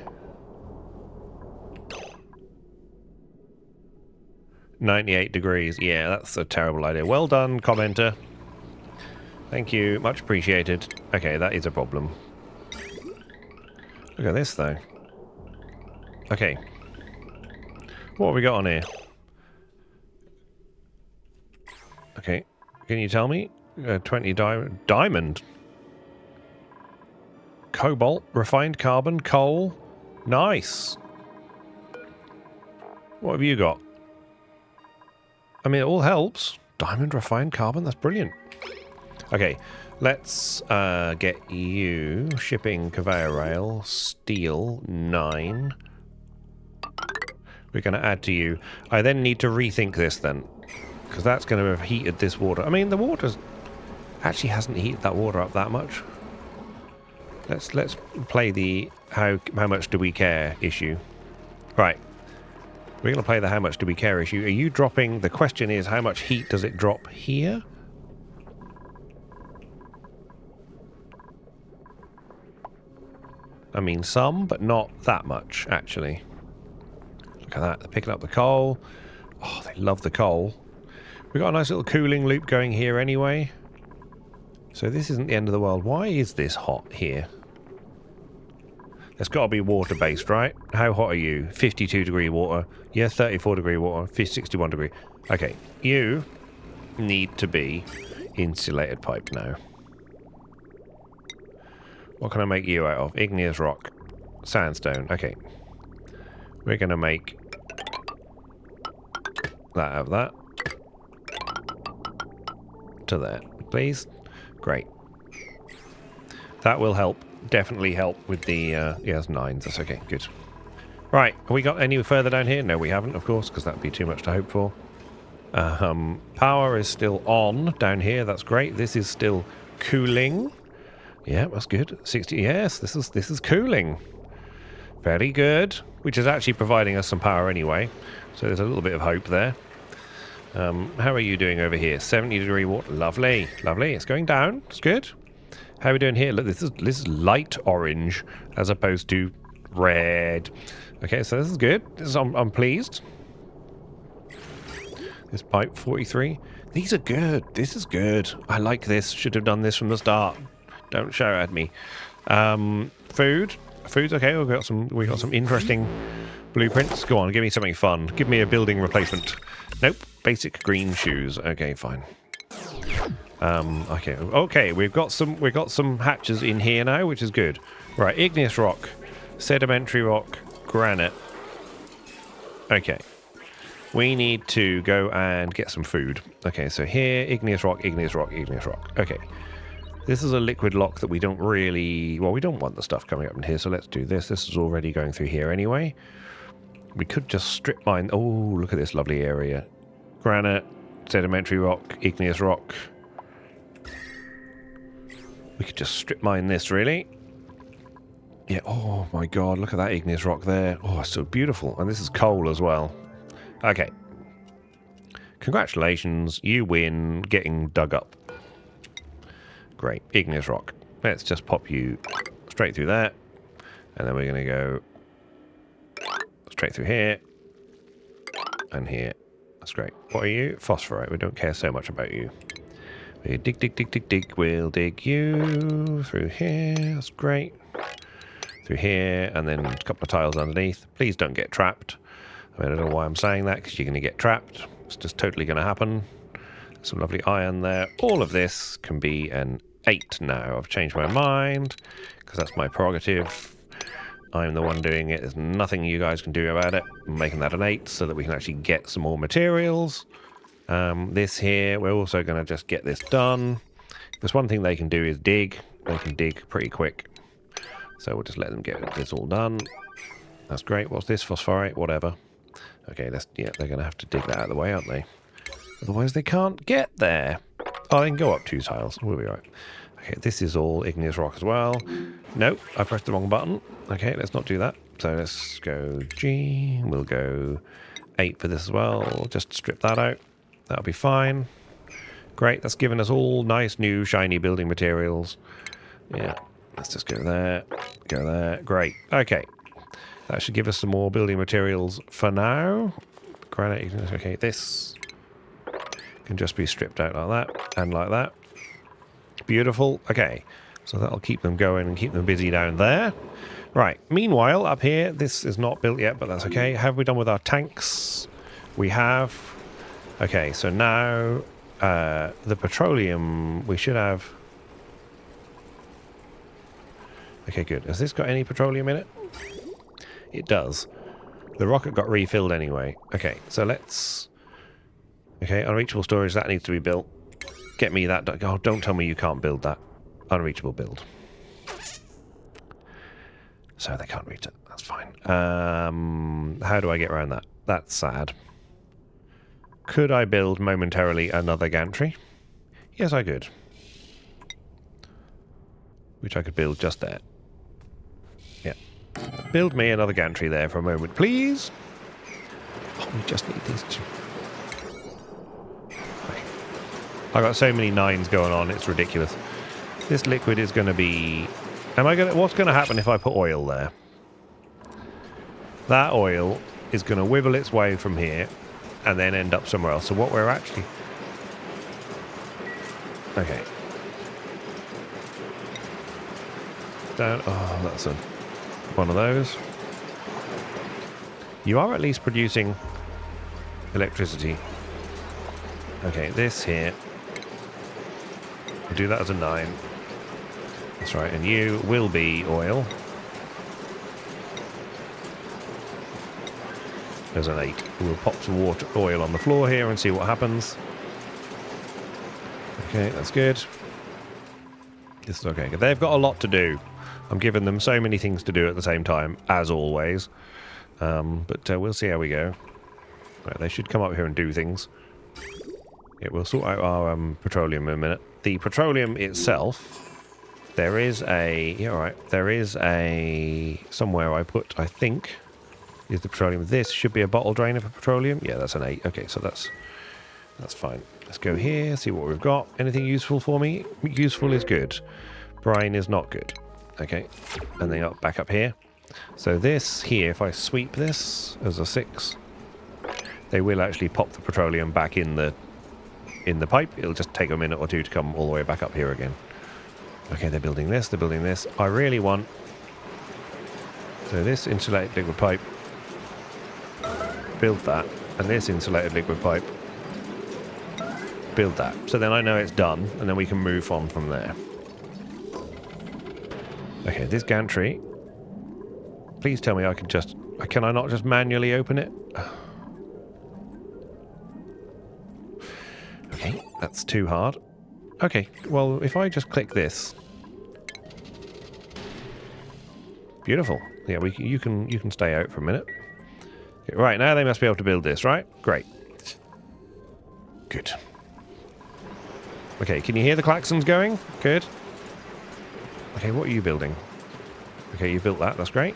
98 degrees. Yeah, that's a terrible idea. Well done, commenter. Thank you. Much appreciated. Okay, that is a problem. Look at this, though. Okay. What have we got on here? Okay. Can you tell me? 20 diamond. Cobalt, refined carbon, coal. Nice. What have you got? I mean, it all helps. Diamond, refined carbon, that's brilliant. Okay, let's get you shipping conveyor rail, steel, 9. We're going to add to you. I then need to rethink this then, because that's going to have heated this water. I mean, the water actually hasn't heated that water up that much. Let's play the how much do we care issue. Right. We're going to play the how much do we care issue. Are you dropping... The question is, how much heat does it drop here? I mean, some, but not that much, actually. Look at that. They're picking up the coal. Oh, they love the coal. We've got a nice little cooling loop going here anyway. So this isn't the end of the world. Why is this hot here? It's got to be water-based, right? How hot are you? 52 degree water. Yeah, 34 degree water. 61 degree. Okay, you need to be insulated pipe now. What can I make you out of? Igneous rock. Sandstone. Okay. We're going to make that out of that. To there, please. Great. That will help. Definitely help with the... yeah, it's 9s. That's okay. Good. Right. Have we got any further down here? No, we haven't, of course, because that would be too much to hope for. Power is still on down here. That's great. This is still cooling. Yeah, that's good. 60. Yes, this is cooling. Very good. Which is actually providing us some power anyway. So there's a little bit of hope there. How are you doing over here? 70 degree water. Lovely. Lovely. It's going down. It's good. How are we doing here? Look, this is light orange as opposed to red. Okay, so this is good. I'm pleased. This pipe 43. These are good. This is good. I like this. Should have done this from the start. Don't shout at me. Food. Food's okay. We got some interesting blueprints. Go on, give me something fun. Give me a building replacement. Nope. Basic green shoes. Okay, fine. Okay. We've got some hatches in here now, which is good. Right, igneous rock, sedimentary rock, granite. Okay. We need to go and get some food. Okay, so here, igneous rock, igneous rock, igneous rock. Okay. This is a liquid lock that we don't really... Well, we don't want the stuff coming up in here, so let's do this. This is already going through here anyway. We could just strip mine... Oh, look at this lovely area. Granite, sedimentary rock, igneous rock. We could just strip mine this, really. Yeah, oh my god, look at that igneous rock there. Oh, it's so beautiful. And this is coal as well. Okay. Congratulations, you win getting dug up. Great, igneous rock. Let's just pop you straight through there. And then we're going to go straight through here. And here. That's great. What are you? Phosphorite. We don't care so much about you. We dig, dig, dig, dig, dig. We'll dig you through here. That's great. Through here. And then a couple of tiles underneath. Please don't get trapped. I mean, I don't know why I'm saying that, because you're going to get trapped. It's just totally going to happen. Some lovely iron there. All of this can be an 8 now. I've changed my mind, because that's my prerogative. I'm the one doing it. There's nothing you guys can do about it. I'm making that an 8 so that we can actually get some more materials. This here, we're also going to just get this done. There's one thing they can do is dig. They can dig pretty quick. So we'll just let them get this all done. That's great. What's this? Phosphorite? Whatever. Okay, yeah, they're going to have to dig that out of the way, aren't they? Otherwise they can't get there. Oh, they can go up 2 tiles. We'll be right. Okay, this is all igneous rock as well. Nope, I pressed the wrong button. Okay, let's not do that. So let's go G. We'll go 8 for this as well. Just strip that out. That'll be fine. Great, that's given us all nice new shiny building materials. Yeah, let's just go there. Go there. Great. Okay. That should give us some more building materials for now. Granite. Okay, this can just be stripped out like that and like that. Beautiful. Okay, so that'll keep them going and keep them busy down there. Right, meanwhile, up here, this is not built yet, but that's okay. Have we done with our tanks? We have. Okay, so now the petroleum, we should have... Okay, good. Has this got any petroleum in it? It does. The rocket got refilled anyway. Okay, so let's... Okay, unreachable storage, that needs to be built. Get me that... Oh, don't tell me you can't build that. Unreachable build. So they can't reach it. That's fine. How do I get around that? That's sad. Could I build momentarily another gantry? Yes, I could. Which I could build just there. Yeah. Build me another gantry there for a moment, please. Oh, we just need these two. I've got so many 9s going on, it's ridiculous. This liquid is going to be... What's going to happen if I put oil there? That oil is going to wibble its way from here and then end up somewhere else. So what we're actually... Okay. down. Oh, that's one of those. You are at least producing electricity. Okay, this here. We'll do that as a 9. That's right, and you will be oil. There's an 8. We'll pop some oil on the floor here and see what happens. Okay, that's good. This is okay. They've got a lot to do. I'm giving them so many things to do at the same time, as always. But we'll see how we go. Right, they should come up here and do things. Yeah, we'll sort out our petroleum in a minute. The petroleum itself, there is a... Yeah, all right. There is a... Somewhere I put, I think, is the petroleum. This should be a bottle drainer for petroleum. Yeah, that's an 8. Okay, so that's fine. Let's go here, see what we've got. Anything useful for me? Useful is good. Brine is not good. Okay, and then back up here. So this here, if I sweep this as a 6, they will actually pop the petroleum back in the pipe. It'll just take a minute or two to come all the way back up here again. Okay, they're building this, they're building this. I really want... So this insulated liquid pipe, build that, and this insulated liquid pipe, build that. So then I know it's done, and then we can move on from there. Okay, this gantry. Please tell me I can just... Can I not just manually open it? Okay, that's too hard. Okay, well, if I just click this... Beautiful. Yeah, you can stay out for a minute. Okay, right, now they must be able to build this, right? Great. Good. Okay, can you hear the klaxons going? Good. Okay, what are you building? Okay, you built that. That's great.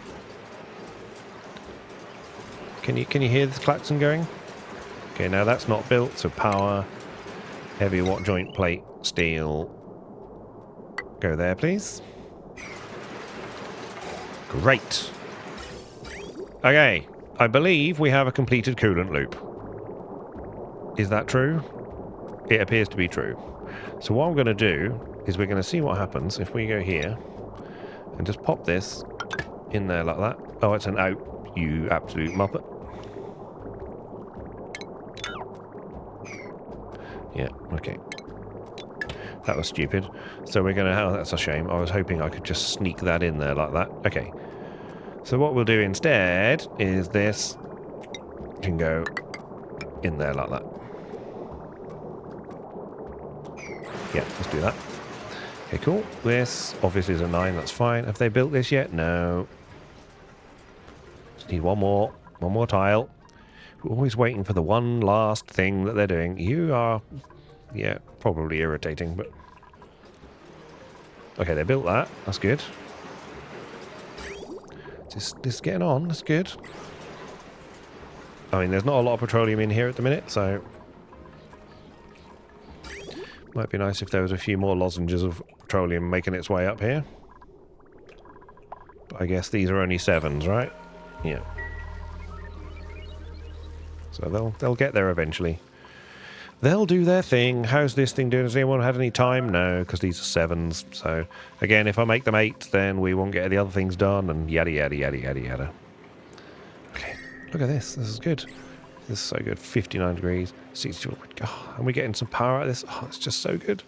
Can you hear the klaxon going? Okay, now that's not built. So power, heavy watt joint plate, steel. Go there, please. Great. Okay, I believe we have a completed coolant loop. Is that true? It appears to be true. So what I'm going to do is we're going to see what happens if we go here and just pop this in there like that. Oh, it's an out, you absolute muppet. Yeah, okay. That was stupid. So we're going to... Oh, that's a shame. I was hoping I could just sneak that in there like that. Okay. So what we'll do instead is this can go in there like that. Yeah, let's do that. Okay, cool. This obviously is a 9. That's fine. Have they built this yet? No. Just need one more tile. We're always waiting for the one last thing that they're doing. You are... Yeah, probably irritating, but... Okay, they built that. That's good. Just getting on. That's good. I mean, there's not a lot of petroleum in here at the minute, so... Might be nice if there was a few more lozenges of petroleum making its way up here. But I guess these are only 7s, right? Yeah. So they'll get there eventually. They'll do their thing. How's this thing doing? Has anyone had any time? No, because these are 7s. So, again, if I make them 8, then we won't get the other things done, and yada, yada, yada, yada, yada. Okay, look at this. This is good. This is so good. 59 degrees. 62. Oh, and we're getting some power out of this. Oh, it's just so good.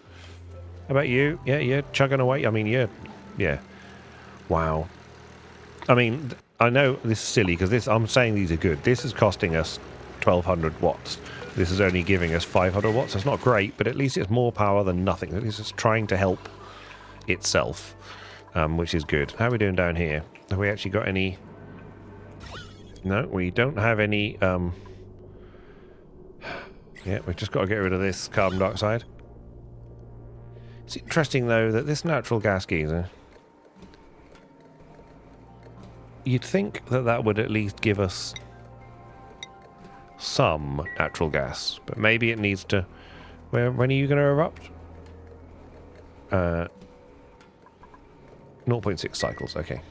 How about you? Yeah, you're chugging away. I mean, yeah. Wow. I mean, I know this is silly, because I'm saying these are good. This is costing us 1,200 watts. This is only giving us 500 watts. It's not great, but at least it's more power than nothing. At least it's trying to help itself, which is good. How are we doing down here? Have we actually got any... No, we don't have any... Yeah, we've just got to get rid of this carbon dioxide. It's interesting, though, that this natural gas geyser... You'd think that that would at least give us some natural gas, but maybe it needs to... When are you going to erupt? 0.6 cycles, okay.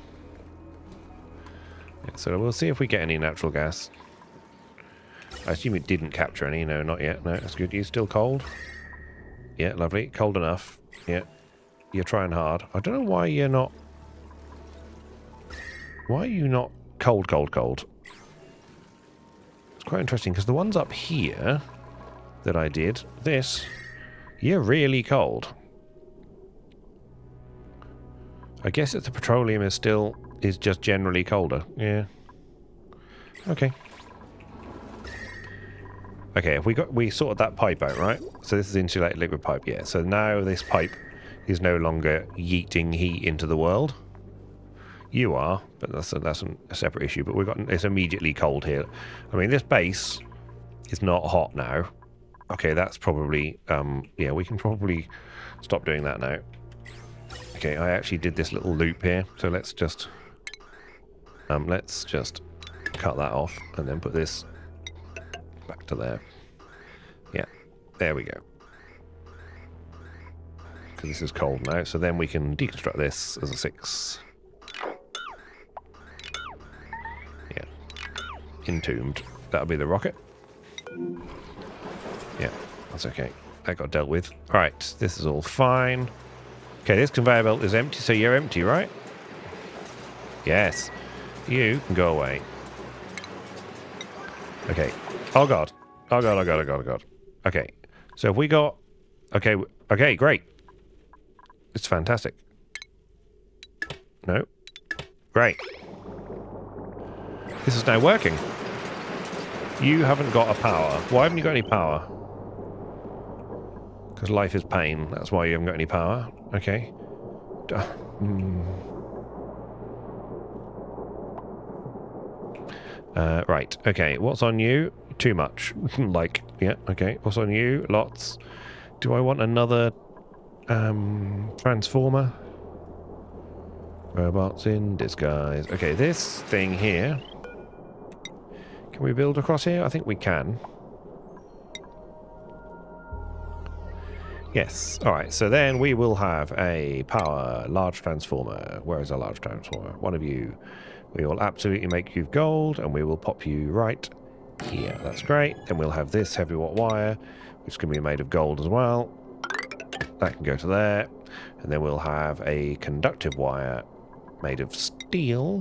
Yeah, so we'll see if we get any natural gas. I assume it didn't capture any. No, not yet. No, that's good. You still cold? Yeah, lovely. Cold enough. Yeah. You're trying hard. I don't know why you're not... Why are you not cold, cold, cold? It's quite interesting because the ones up here that I did, you're really cold. I guess it's the petroleum is just generally colder. Yeah. Okay. Okay, we sorted that pipe out, right? So this is insulated liquid pipe, yeah. So now this pipe is no longer yeeting heat into the world. You are, but that's a separate issue. But it's immediately cold here. I mean, this base is not hot now. Okay, that's probably yeah. We can probably stop doing that now. Okay, I actually did this little loop here, so let's just cut that off and then put this back to there. Yeah, there we go. Because this is cold now, so then we can deconstruct this as a 6. Yeah, entombed. That'll be the rocket. Yeah, that's okay. That got dealt with. Alright, this is all fine. Okay, this conveyor belt is empty, so you're empty, right? Yes. You can go away. Okay. Oh god. Oh god, oh god, oh god, oh god. Okay. So if we got... Okay, great. It's fantastic. No. Great. This is now working. You haven't got a power. Why haven't you got any power? Because life is pain. That's why you haven't got any power. Okay. Right. Okay. What's on you? Too much. Like, yeah. Okay. What's on you? Lots. Do I want another transformer? Robots in disguise. Okay, this thing here. Can we build across here? I think we can. Yes. Alright, so then we will have a power large transformer. Where is a large transformer? One of you. We will absolutely make you gold, and we will pop you right here. That's great. Then we'll have this heavy watt wire, which can be made of gold as well. That can go to there. And then we'll have a conductive wire made of steel,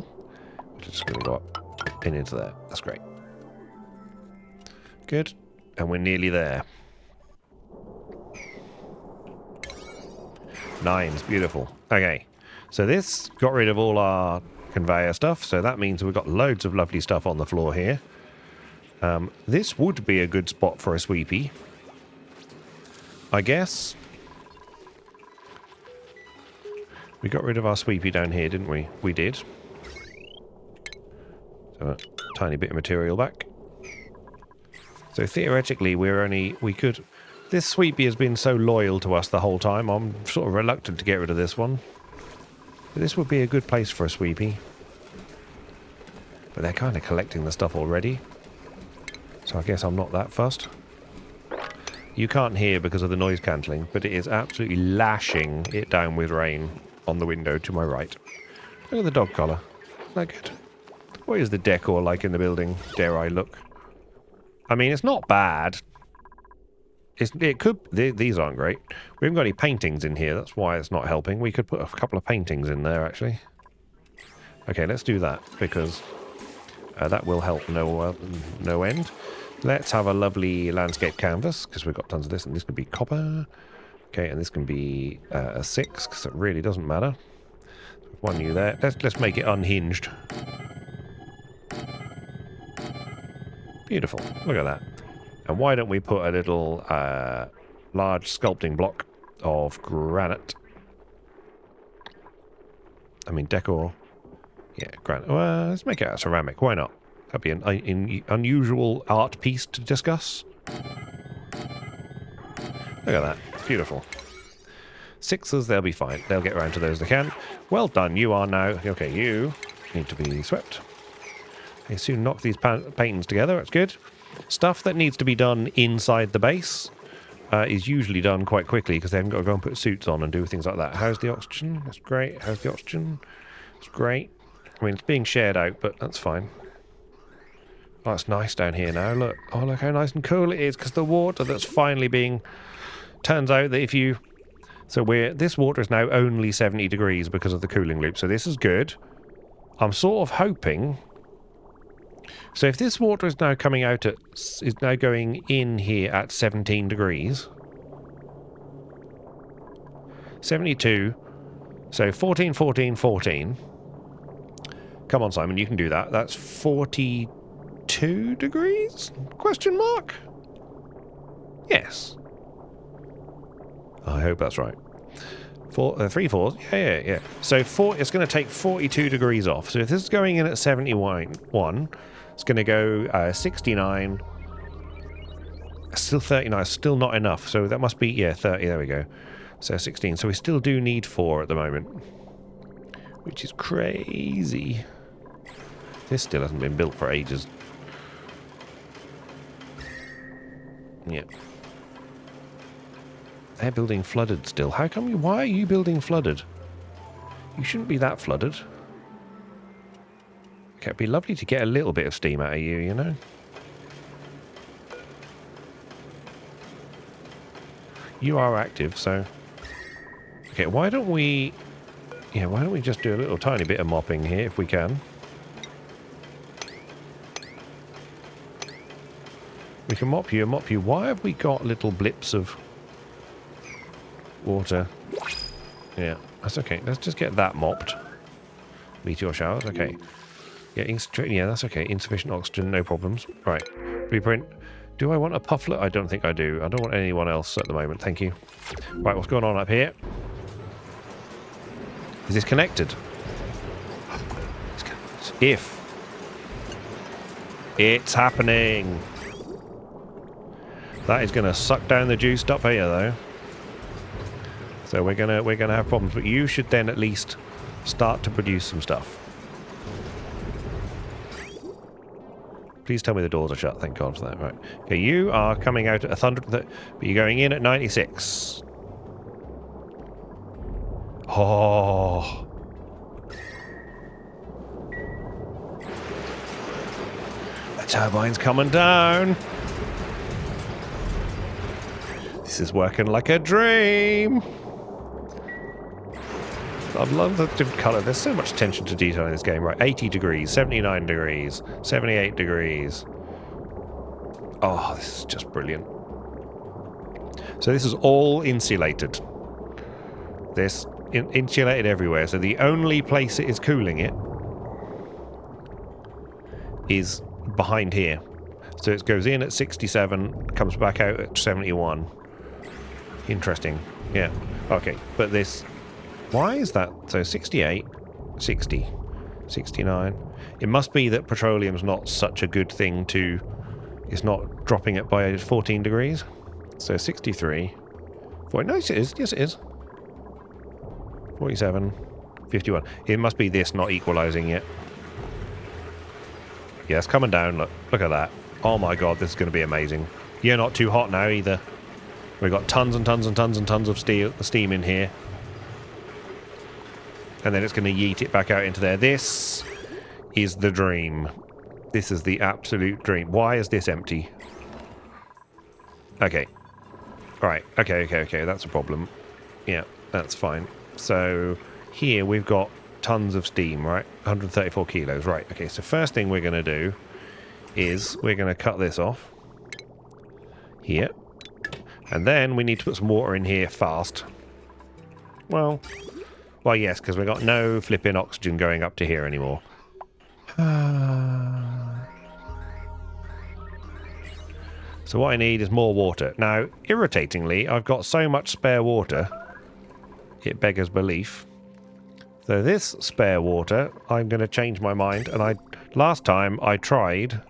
which is just going to go up and into there. That's great. Good. And we're nearly there. 9's beautiful. Okay. So this got rid of all our conveyor stuff, so that means we've got loads of lovely stuff on the floor here. This would be a good spot for a sweepy, I guess. We got rid of our sweepy down here, didn't we? We did. So a tiny bit of material back. So theoretically, this sweepy has been so loyal to us the whole time. I'm sort of reluctant to get rid of this one. But this would be a good place for a sweepy. But they're kind of collecting the stuff already. So I guess I'm not that fussed. You can't hear because of the noise cancelling, but it is absolutely lashing it down with rain on the window to my right. Look at the dog collar. Isn't that good? What is the decor like in the building? Dare I look? I mean, it's not bad. It could... These aren't great. We haven't got any paintings in here. That's why it's not helping. We could put a couple of paintings in there, actually. Okay, let's do that, because that will help no end. Let's have a lovely landscape canvas, because we've got tons of this, and this could be copper. Okay, and this can be a 6, because it really doesn't matter. One new there. Let's make it unhinged. Beautiful. Look at that. And why don't we put a little large sculpting block of granite? I mean, decor. Yeah, granite. Well, let's make it out of ceramic. Why not? That'd be an unusual art piece to discuss. Look at that. It's beautiful. 6s, they'll be fine. They'll get around to those they can. Well done. You are now... Okay, you need to be swept. Okay, soon knock these paintings together. That's good. Stuff that needs to be done inside the base is usually done quite quickly because they haven't got to go and put suits on and do things like that. How's the oxygen? That's great. How's the oxygen? It's great. I mean, it's being shared out, but that's fine. Oh, it's nice down here now. Look. Oh, look how nice and cool it is because the water that's finally being... Turns out that if you... So this water is now only 70 degrees because of the cooling loop. So this is good. I'm sort of hoping... So if this water is now coming out at... is now going in here at 17 degrees... 72... So 14, 14, 14. Come on, Simon, you can do that. That's 42 degrees? Question mark? Yes. I hope that's right. 3 fours? Yeah. So it's going to take 42 degrees off. So if this is going in at 71, it's going to go 69. Still 39. Still not enough. So that must be, yeah, 30. There we go. So 16. So we still do need 4 at the moment. Which is crazy. This still hasn't been built for ages. Yeah. They're building flooded still. How come you... Why are you building flooded? You shouldn't be that flooded. Okay, it'd be lovely to get a little bit of steam out of you, you know? You are active, so... Okay, why don't we... Yeah, why don't we just do a little tiny bit of mopping here, if we can? We can mop you and mop you. Why have we got little blips of water? Yeah, that's okay. Let's just get that mopped. Meteor showers, okay. Yeah, that's okay. Insufficient oxygen, no problems. Right, blueprint. Do I want a pufflet? I don't think I do. I don't want anyone else at the moment, thank you. Right, what's going on up here? Is this connected? If. It's happening. That is going to suck down the juice up here, though. So we're gonna have problems. But you should then at least start to produce some stuff. Please tell me the doors are shut. Thank God for that. Right. Okay, you are coming out at 100, but you're going in at 96. Oh. The turbine's coming down. This is working like a dream. I love the different colour. There's so much attention to detail in this game. Right, 80 degrees, 79 degrees, 78 degrees. Oh, this is just brilliant. So this is all insulated. This insulated everywhere. So the only place it is cooling it is behind here. So it goes in at 67, comes back out at 71. Interesting. Yeah. Okay. But this... Why is that? So 68, 60, 69. It must be that petroleum's not such a good thing to... It's not dropping it by 14 degrees. So 63. No, yes it is. Yes it is. 47. 51. It must be this not equalising yet. Yeah, it's coming down. Look at that. Oh my god, this is going to be amazing. You're not too hot now either. We've got tons and tons and tons and tons of steam in here. And then it's going to yeet it back out into there. This is the dream. This is the absolute dream. Why is this empty? Okay. Right. Okay. That's a problem. Yeah, that's fine. So here we've got tons of steam, right? 134 kilos. Right. Okay, so first thing we're going to do is we're going to cut this off. Here. And then we need to put some water in here fast. Well, yes, because we've got no flipping oxygen going up to here anymore. So what I need is more water. Now, irritatingly, I've got so much spare water, it beggars belief. So this spare water, I'm going to change my mind. And last time I tried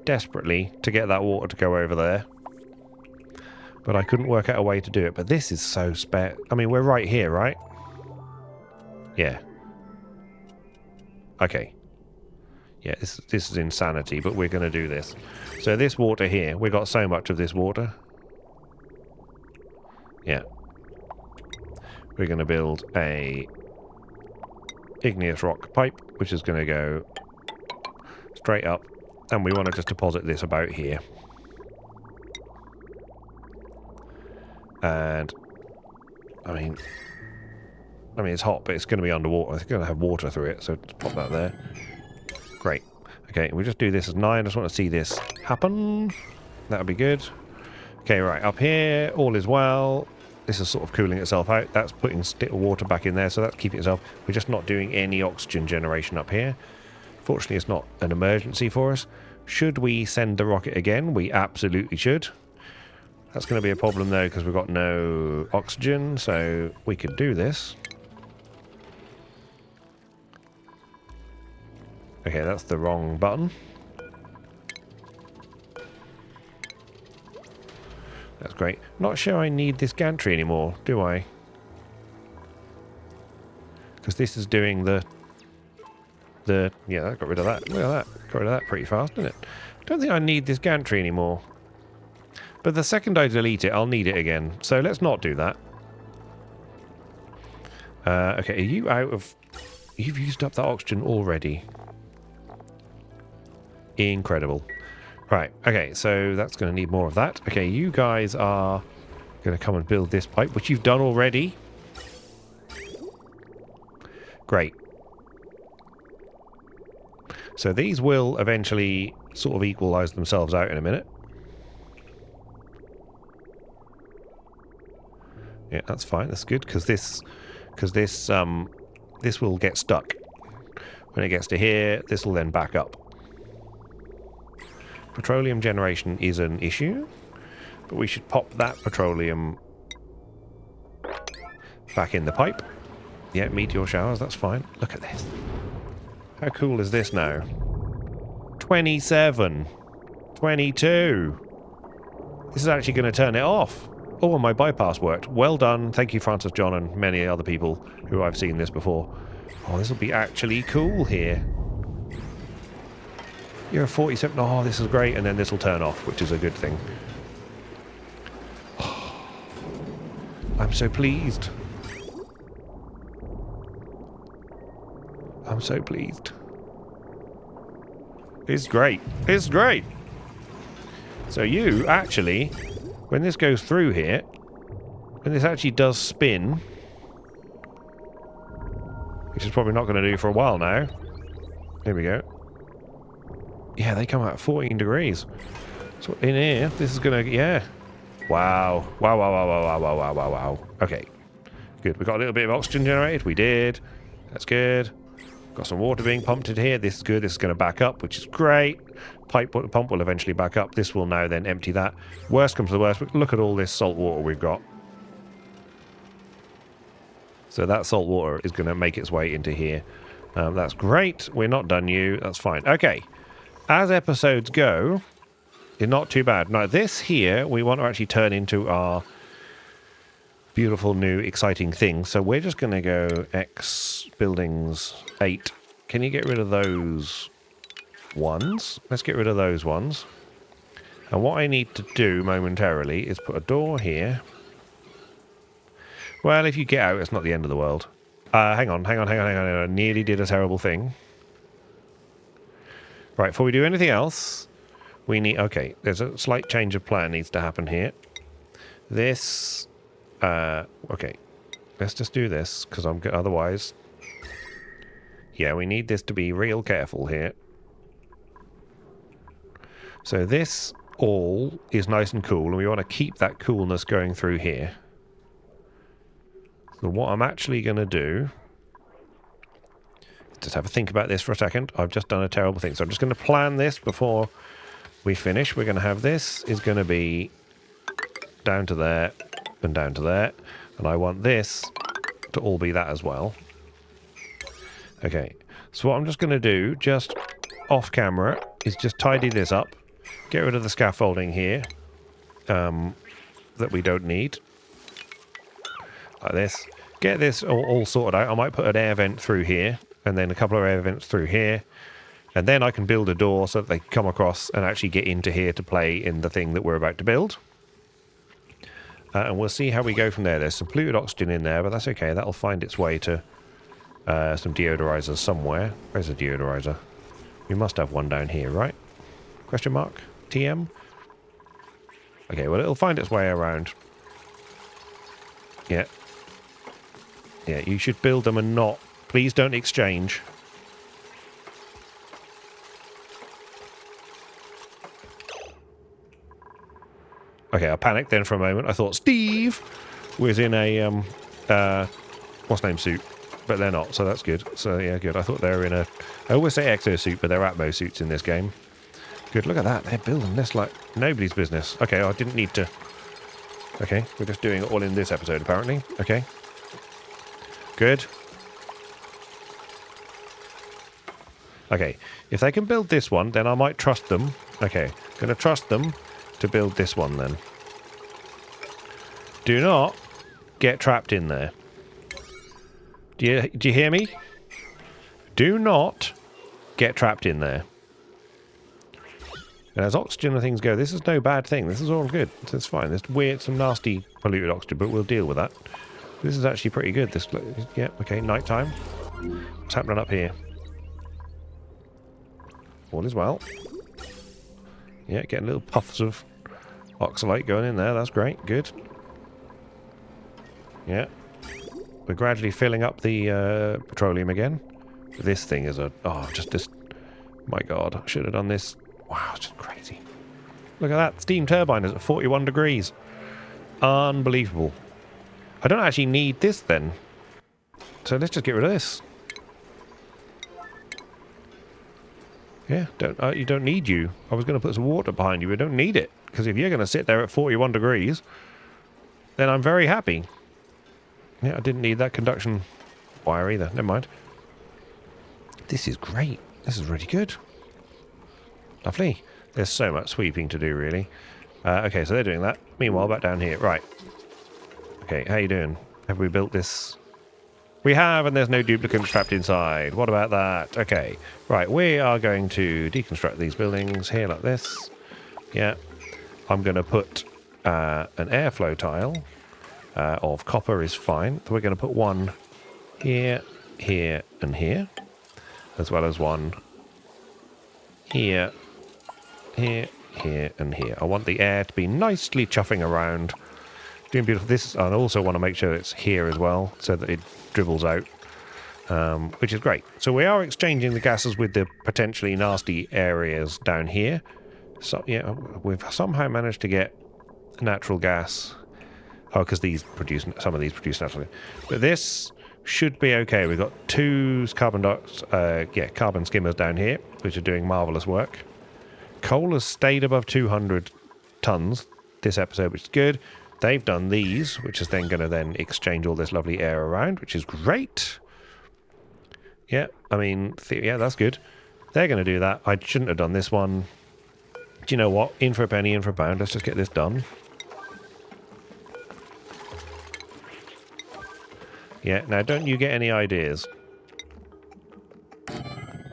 desperately to get that water to go over there. But I couldn't work out a way to do it. But this is so spare. I mean, we're right here, right? Yeah. Okay. Yeah, this is insanity, but we're going to do this. So this water here, we've got so much of this water. Yeah. We're going to build a igneous rock pipe, which is going to go straight up. And we want to just deposit this about here. And, I mean, I mean, it's hot, but it's going to be underwater. It's going to have water through it, so just pop that there. Great. Okay, we'll just do this as 9. I just want to see this happen. That would be good. Okay, right, up here, all is well. This is sort of cooling itself out. That's putting water back in there, so that's keeping itself. We're just not doing any oxygen generation up here. Fortunately, it's not an emergency for us. Should we send the rocket again? We absolutely should. That's going to be a problem, though, because we've got no oxygen, so we could do this. Okay, that's the wrong button. That's great. Not sure I need this gantry anymore, do I? Because this is doing the... Yeah, that got rid of that. Look at that. Got rid of that pretty fast, didn't it? Don't think I need this gantry anymore. But the second I delete it, I'll need it again. So let's not do that. Okay, are you out of... You've used up that oxygen already. Incredible. Right, okay, so that's going to need more of that. Okay, you guys are going to come and build this pipe, which you've done already. Great. So these will eventually sort of equalize themselves out in a minute. Yeah, that's fine. That's good, because this will get stuck. When it gets to here, this will then back up. Petroleum generation is an issue, but we should pop that petroleum back in the pipe. Yeah, meteor showers, that's fine. Look at this. How cool is this now? 27. 22. This is actually going to turn it off. Oh, my bypass worked. Well done. Thank you, Francis John, and many other people who I've seen this before. Oh, this will be actually cool here. You're a 47. Oh, this is great. And then this will turn off, which is a good thing. Oh, I'm so pleased. I'm so pleased. It's great. It's great. So you actually, when this goes through here, when this actually does spin, which is probably not going to do for a while now. Here we go. Yeah, they come out at 14 degrees. So in here, this is going to... Yeah. Wow. Wow, wow, wow, wow, wow, wow, wow, wow, wow. Okay. Good. We got a little bit of oxygen generated. We did. That's good. Got some water being pumped in here. This is good. This is going to back up, which is great. Pump will eventually back up. This will now then empty that. Worst comes to the worst. Look at all this salt water we've got. So that salt water is going to make its way into here. That's great. We're not done you. That's fine. Okay. As episodes go, it's not too bad. Now, this here, we want to actually turn into our beautiful new exciting thing. So we're just going to go X buildings 8. Can you get rid of those ones? Let's get rid of those ones. And what I need to do momentarily is put a door here. Well, if you get out, it's not the end of the world. Hang on. I nearly did a terrible thing. Right, before we do anything else, we need... Okay, there's a slight change of plan needs to happen here. This... okay, let's just do this, because I'm... Otherwise... Yeah, we need this to be real careful here. So this all is nice and cool, and we want to keep that coolness going through here. So what I'm actually going to do... Just have a think about this for a second. I've just done a terrible thing. So I'm just going to plan this before we finish. We're going to have this is going to be down to there and down to there. And I want this to all be that as well. Okay. So what I'm just going to do, just off camera, is just tidy this up. Get rid of the scaffolding here that we don't need. Like this. Get this all sorted out. I might put an air vent through here. And then a couple of air vents through here. And then I can build a door so that they come across and actually get into here to play in the thing that we're about to build. And we'll see how we go from there. There's some polluted oxygen in there, but that's okay. That'll find its way to some deodorizers somewhere. Where's a deodorizer? We must have one down here, right? Question mark? TM? Okay, well, it'll find its way around. Yeah. Yeah, you should build them and not. Please don't exchange. Okay, I panicked then for a moment. I thought Steve was in a, what's name suit? But they're not, so that's good. So, yeah, good. I thought they were in a... I always say exosuit, but they're Atmo suits in this game. Good, look at that. They're building this like nobody's business. Okay, I didn't need to... Okay, we're just doing it all in this episode, apparently. Okay. Good. Okay, if they can build this one, then I might trust them. Okay, going to trust them to build this one then. Do not get trapped in there. Do you hear me? Do not get trapped in there. And as oxygen and things go, this is no bad thing. This is all good. It's fine. There's weird, some nasty polluted oxygen, but we'll deal with that. This is actually pretty good. This, yeah, okay, nighttime. What's happening up here? All is well. Yeah, getting little puffs of oxalate going in there. That's great. Good. Yeah. We're gradually filling up the petroleum again. This thing is a... Oh, just this... My God, I should have done this. Wow, it's just crazy. Look at that. Steam turbine is at 41 degrees. Unbelievable. I don't actually need this then. So let's just get rid of this. Yeah, you don't need you. I was going to put some water behind you. We don't need it. Because if you're going to sit there at 41 degrees, then I'm very happy. Yeah, I didn't need that conduction wire either. Never mind. This is great. This is really good. Lovely. There's so much sweeping to do, really. Okay, so they're doing that. Meanwhile, back down here. Right. Okay, how you doing? Have we built this? We have, and there's no duplicants trapped inside. What about that? Okay. Right, we are going to deconstruct these buildings here like this. Yeah. I'm going to put an airflow tile of copper is fine. We're going to put one here, here, and here. As well as one here, here, here, and here. I want the air to be nicely chuffing around. Doing beautiful. This, I also want to make sure it's here as well, so that it dribbles out, which is great. So we are exchanging the gases with the potentially nasty areas down here. So yeah, we've somehow managed to get natural gas. Oh, because some of these produce naturally. But this should be okay. We've got two carbon skimmers down here, which are doing marvellous work. Coal has stayed above 200 tons this episode, which is good. They've done these, which is then going to then exchange all this lovely air around, which is great. Yeah, I mean, yeah, that's good. They're going to do that. I shouldn't have done this one. Do you know what? In for a penny, in for a pound. Let's just get this done. Yeah, now don't you get any ideas.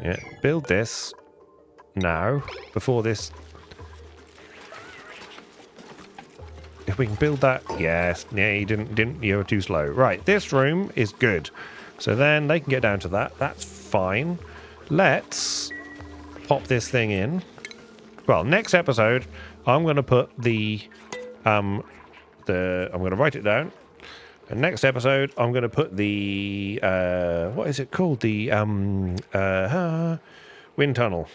Yeah, build this now, before this... If we can build that... Yes, yeah, you didn't, you were too slow. Right, this room is good. So then they can get down to that. That's fine. Let's pop this thing in. Well, next episode, I'm going to put I'm going to write it down. And next episode, I'm going to put the, what is it called? The, wind tunnel.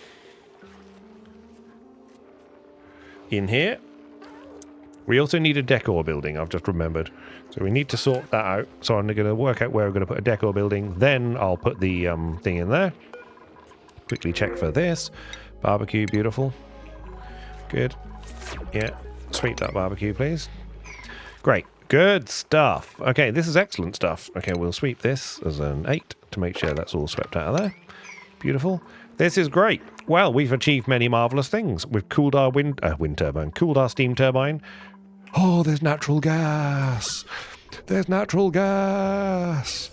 In here. We also need a decor building, I've just remembered. So we need to sort that out. So I'm going to work out where we're going to put a decor building. Then I'll put the thing in there. Quickly check for this. Barbecue, beautiful. Good. Yeah, sweep that barbecue, please. Great. Good stuff. Okay, this is excellent stuff. Okay, we'll sweep this as an 8 to make sure that's all swept out of there. Beautiful. This is great. Well, we've achieved many marvellous things. We've cooled our wind turbine, cooled our steam turbine. Oh, there's natural gas. There's natural gas.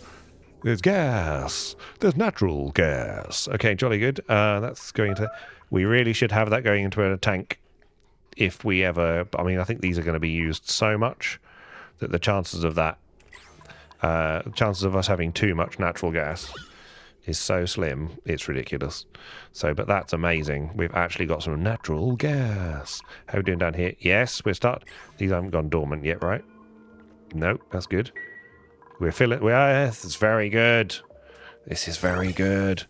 There's gas. There's natural gas. Okay, jolly good. That's going to... We really should have that going into a tank if we ever... I mean, I think these are going to be used so much that the chances of that... chances of us having too much natural gas is so slim, it's ridiculous. So, but that's amazing. We've actually got some natural gas. How are we doing down here? Yes, we're These haven't gone dormant yet, right? No, that's good. We're filling... Yes, it's very good. This is very good.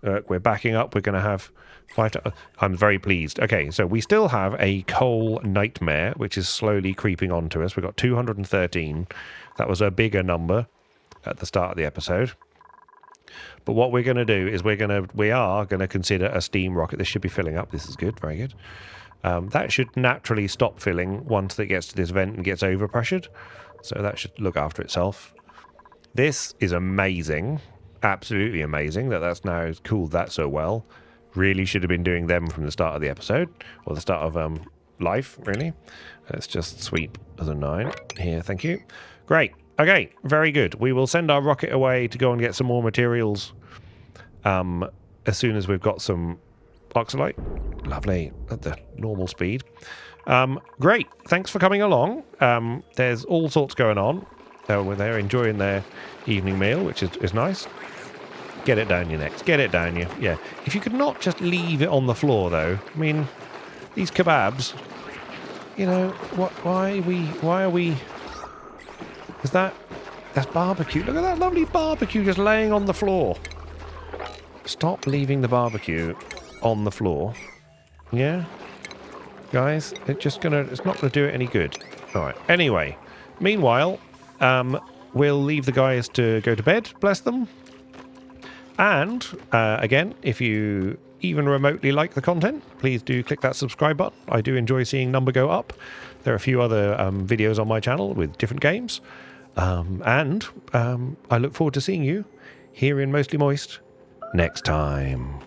We're backing up. We're going to have... I'm very pleased. Okay, so we still have a coal nightmare, which is slowly creeping onto us. We've got 213. That was a bigger number at the start of the episode. But what we're going to do is we are going to consider a steam rocket. This should be filling up. This is good. Very good. That should naturally stop filling once it gets to this vent and gets overpressured. So that should look after itself. This is amazing. Absolutely amazing that's now cooled that so well. Really should have been doing them from the start of the episode. Or the start of life, really. Let's just sweep as a 9 here. Thank you. Great. Okay, very good. We will send our rocket away to go and get some more materials as soon as we've got some oxalite. Lovely. At the normal speed. Great. Thanks for coming along. There's all sorts going on. They're enjoying their evening meal, which is nice. Get it down your necks. Get it down you. Yeah. If you could not just leave it on the floor, though. I mean, these kebabs, you know, why are we... That's barbecue. Look at that lovely barbecue just laying on the floor. Stop leaving the barbecue on the floor. Yeah? Guys, it's not gonna do it any good. Alright. Anyway. Meanwhile, we'll leave the guys to go to bed. Bless them. And, again, if you even remotely like the content, please do click that subscribe button. I do enjoy seeing number go up. There are a few other videos on my channel with different games. And I look forward to seeing you here in Mostly Moist next time.